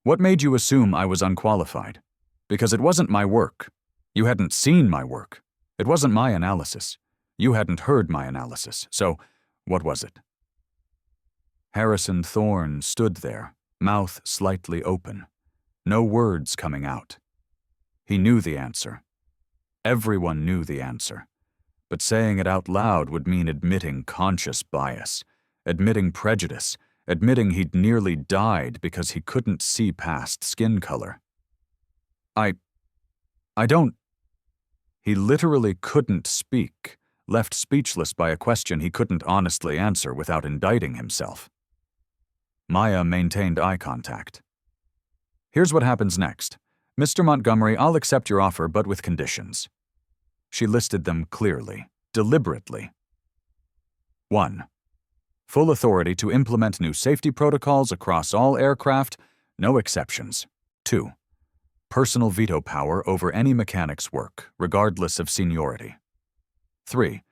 What made you assume I was unqualified? Because it wasn't my work. You hadn't seen my work. It wasn't my analysis. You hadn't heard my analysis. So, what was it? Harrison Thorne stood there, mouth slightly open, no words coming out. He knew the answer. Everyone knew the answer. But saying it out loud would mean admitting conscious bias, admitting prejudice, admitting he'd nearly died because he couldn't see past skin color. I don't... He literally couldn't speak, left speechless by a question he couldn't honestly answer without indicting himself. Maya maintained eye contact. Here's what happens next. Mr. Montgomery, I'll accept your offer, but with conditions. She listed them clearly, deliberately. 1. Full authority to implement new safety protocols across all aircraft, no exceptions. 2. Personal veto power over any mechanic's work, regardless of seniority. 3.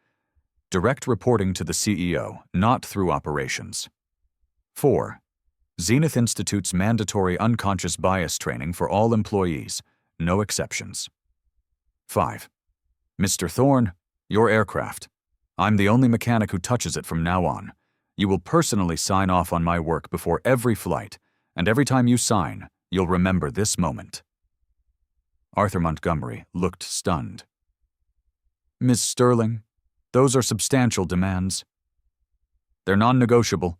Direct reporting to the CEO, not through operations. 4. Zenith institutes mandatory unconscious bias training for all employees, no exceptions. 5. Mr. Thorne, your aircraft. I'm the only mechanic who touches it from now on. You will personally sign off on my work before every flight, and every time you sign, you'll remember this moment. Arthur Montgomery looked stunned. Ms. Sterling, those are substantial demands. They're non-negotiable.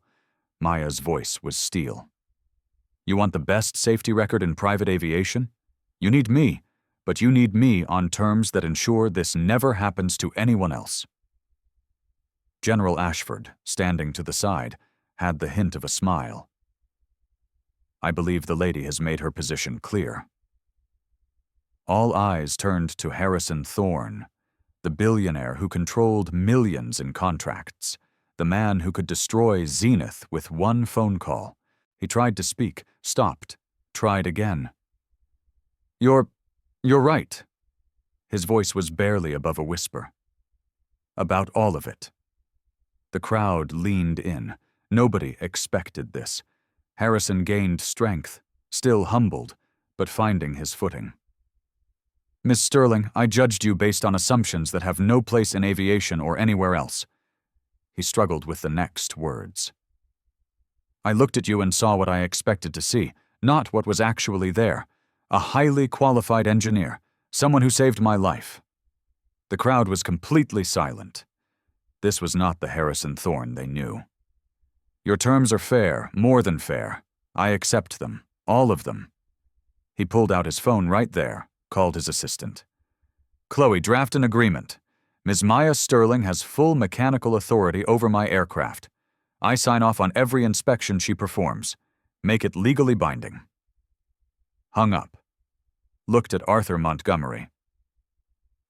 Maya's voice was steel. You want the best safety record in private aviation? You need me, but you need me on terms that ensure this never happens to anyone else. General Ashford, standing to the side, had the hint of a smile. I believe the lady has made her position clear. All eyes turned to Harrison Thorne, the billionaire who controlled millions in contracts, the man who could destroy Zenith with one phone call. He tried to speak, stopped, tried again. You're right. His voice was barely above a whisper. About all of it. The crowd leaned in. Nobody expected this. Harrison gained strength, still humbled, but finding his footing. Miss Sterling, I judged you based on assumptions that have no place in aviation or anywhere else. He struggled with the next words. I looked at you and saw what I expected to see, not what was actually there. A highly qualified engineer, someone who saved my life. The crowd was completely silent. This was not the Harrison Thorne they knew. Your terms are fair, more than fair. I accept them, all of them. He pulled out his phone right there, called his assistant. Chloe, draft an agreement. Ms. Maya Sterling has full mechanical authority over my aircraft. I sign off on every inspection she performs. Make it legally binding. Hung up. Looked at Arthur Montgomery.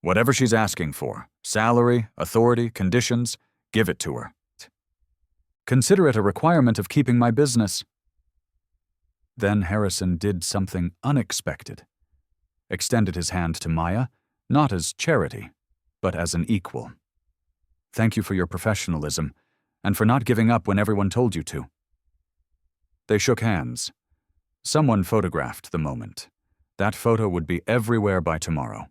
Whatever she's asking for, salary, authority, conditions, give it to her. Consider it a requirement of keeping my business. Then Harrison did something unexpected. Extended his hand to Maya, not as charity, but as an equal. Thank you for your professionalism, and for not giving up when everyone told you to. They shook hands. Someone photographed the moment. That photo would be everywhere by tomorrow.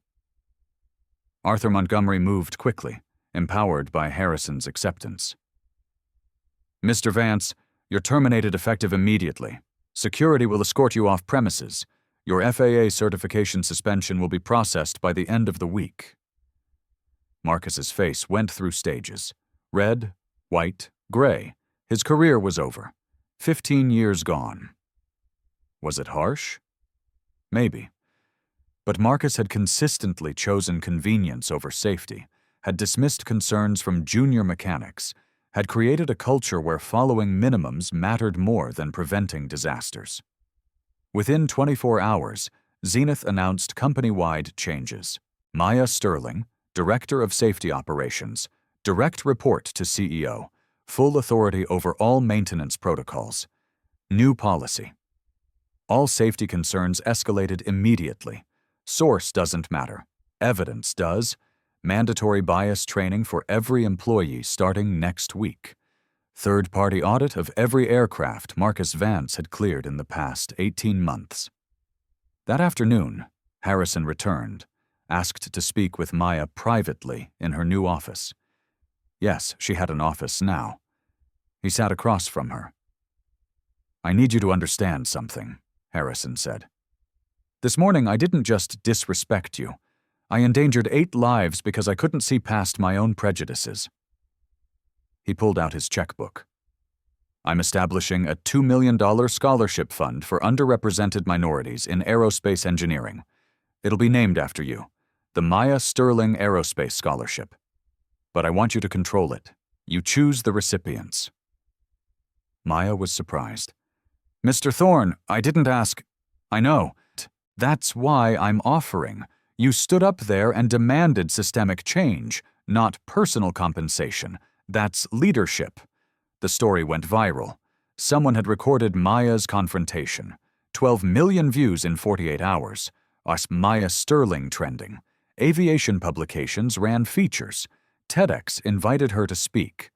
Arthur Montgomery moved quickly, empowered by Harrison's acceptance. Mr. Vance, you're terminated effective immediately. Security will escort you off premises. Your FAA certification suspension will be processed by the end of the week. Marcus's face went through stages. Red, white, gray. His career was over. 15 years gone. Was it harsh? Maybe. But Marcus had consistently chosen convenience over safety, had dismissed concerns from junior mechanics, had created a culture where following minimums mattered more than preventing disasters. Within 24 hours, Zenith announced company-wide changes. Maya Sterling, Director of Safety Operations, direct report to CEO, full authority over all maintenance protocols. New policy. All safety concerns escalated immediately. Source doesn't matter. Evidence does. Mandatory bias training for every employee starting next week. Third-party audit of every aircraft Marcus Vance had cleared in the past 18 months. That afternoon, Harrison returned, asked to speak with Maya privately in her new office. Yes, she had an office now. He sat across from her. I need you to understand something, Harrison said. This morning I didn't just disrespect you. I endangered 8 lives because I couldn't see past my own prejudices. He pulled out his checkbook. I'm establishing a $2 million scholarship fund for underrepresented minorities in aerospace engineering. It'll be named after you, the Maya Sterling Aerospace Scholarship. But I want you to control it. You choose the recipients. Maya was surprised. Mr. Thorne, I didn't ask. I know. That's why I'm offering. You stood up there and demanded systemic change, not personal compensation. That's leadership. The story went viral. Someone had recorded Maya's confrontation. 12 million views in 48 hours. Us Maya Sterling trending. Aviation publications ran features. TEDx invited her to speak.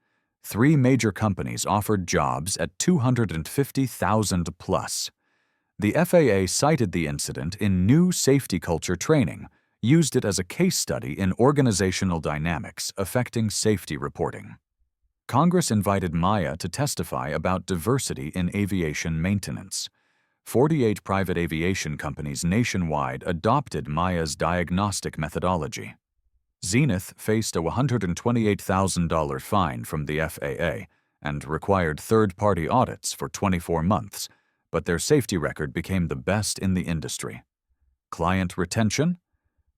3 major companies offered jobs at $250,000 plus. The FAA cited the incident in new safety culture training, used it as a case study in organizational dynamics affecting safety reporting. Congress invited Maya to testify about diversity in aviation maintenance. 48 private aviation companies nationwide adopted Maya's diagnostic methodology. Zenith faced a $128,000 fine from the FAA and required third-party audits for 24 months, but their safety record became the best in the industry. Client retention?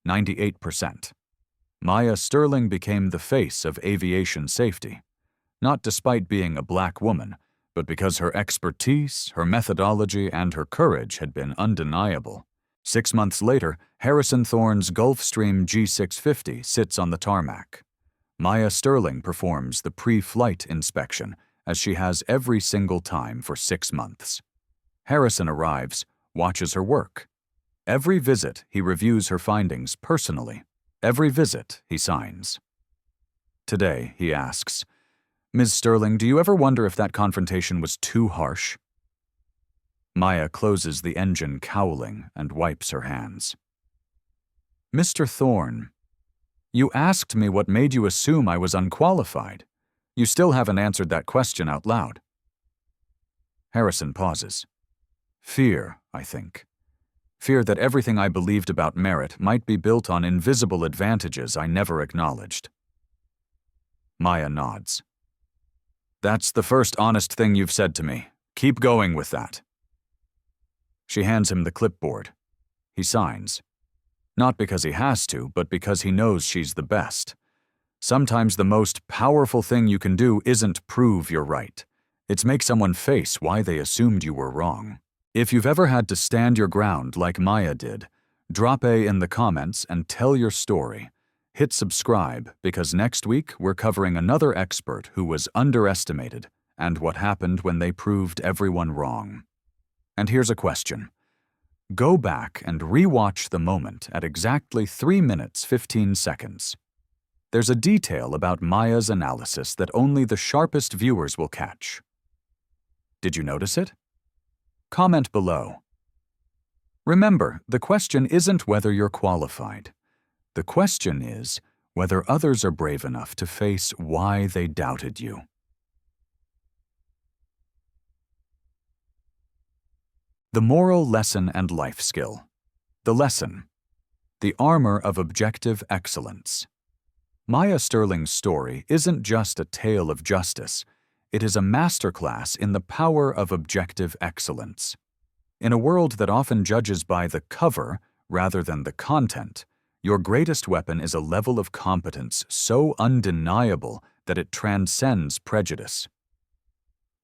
98%. Maya Sterling became the face of aviation safety, not despite being a black woman, but because her expertise, her methodology, and her courage had been undeniable. 6 months later, Harrison Thorne's Gulfstream G650 sits on the tarmac. Maya Sterling performs the pre-flight inspection, as she has every single time for 6 months. Harrison arrives, watches her work. Every visit, he reviews her findings personally. Every visit, he signs. Today, he asks, "Ms. Sterling, do you ever wonder if that confrontation was too harsh?" Maya closes the engine cowling and wipes her hands. "Mr. Thorne, you asked me what made you assume I was unqualified. You still haven't answered that question out loud." Harrison pauses. "Fear, I think. Fear that everything I believed about merit might be built on invisible advantages I never acknowledged." Maya nods. "That's the first honest thing you've said to me. Keep going with that." She hands him the clipboard. He signs. Not because he has to, but because he knows she's the best. Sometimes the most powerful thing you can do isn't prove you're right. It's make someone face why they assumed you were wrong. If you've ever had to stand your ground like Maya did, drop A in the comments and tell your story. Hit subscribe, because next week we're covering another expert who was underestimated and what happened when they proved everyone wrong. And here's a question. Go back and re-watch the moment at exactly 3 minutes 15 seconds. There's a detail about Maya's analysis that only the sharpest viewers will catch. Did you notice it? Comment below. Remember, the question isn't whether you're qualified. The question is whether others are brave enough to face why they doubted you. The moral lesson and life skill. The lesson. The armor of objective excellence. Maya Sterling's story isn't just a tale of justice. It is a masterclass in the power of objective excellence. In a world that often judges by the cover rather than the content, your greatest weapon is a level of competence so undeniable that it transcends prejudice.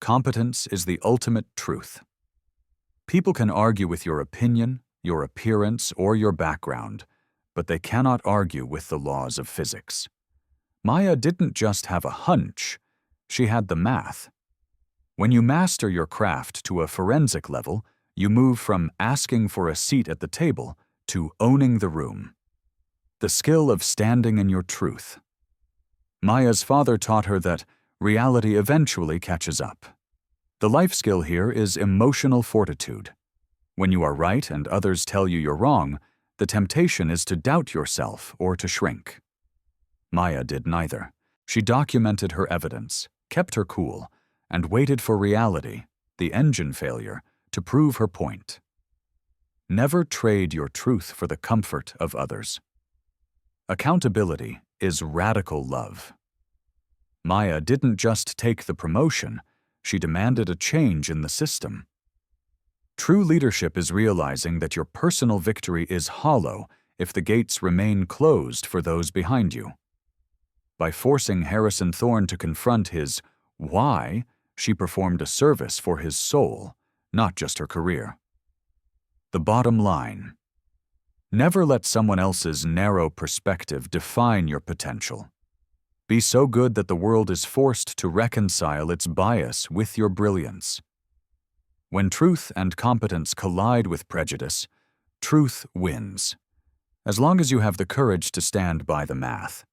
Competence is the ultimate truth. People can argue with your opinion, your appearance, or your background, but they cannot argue with the laws of physics. Maya didn't just have a hunch, she had the math. When you master your craft to a forensic level, you move from asking for a seat at the table to owning the room. The skill of standing in your truth. Maya's father taught her that reality eventually catches up. The life skill here is emotional fortitude. When you are right and others tell you you're wrong, the temptation is to doubt yourself or to shrink. Maya did neither. She documented her evidence, kept her cool, and waited for reality, the engine failure, to prove her point. Never trade your truth for the comfort of others. Accountability is radical love. Maya didn't just take the promotion, she demanded a change in the system. True leadership is realizing that your personal victory is hollow if the gates remain closed for those behind you. By forcing Harrison Thorne to confront his why, she performed a service for his soul, not just her career. The bottom line. Never let someone else's narrow perspective define your potential. Be so good that the world is forced to reconcile its bias with your brilliance. When truth and competence collide with prejudice, truth wins. As long as you have the courage to stand by the math.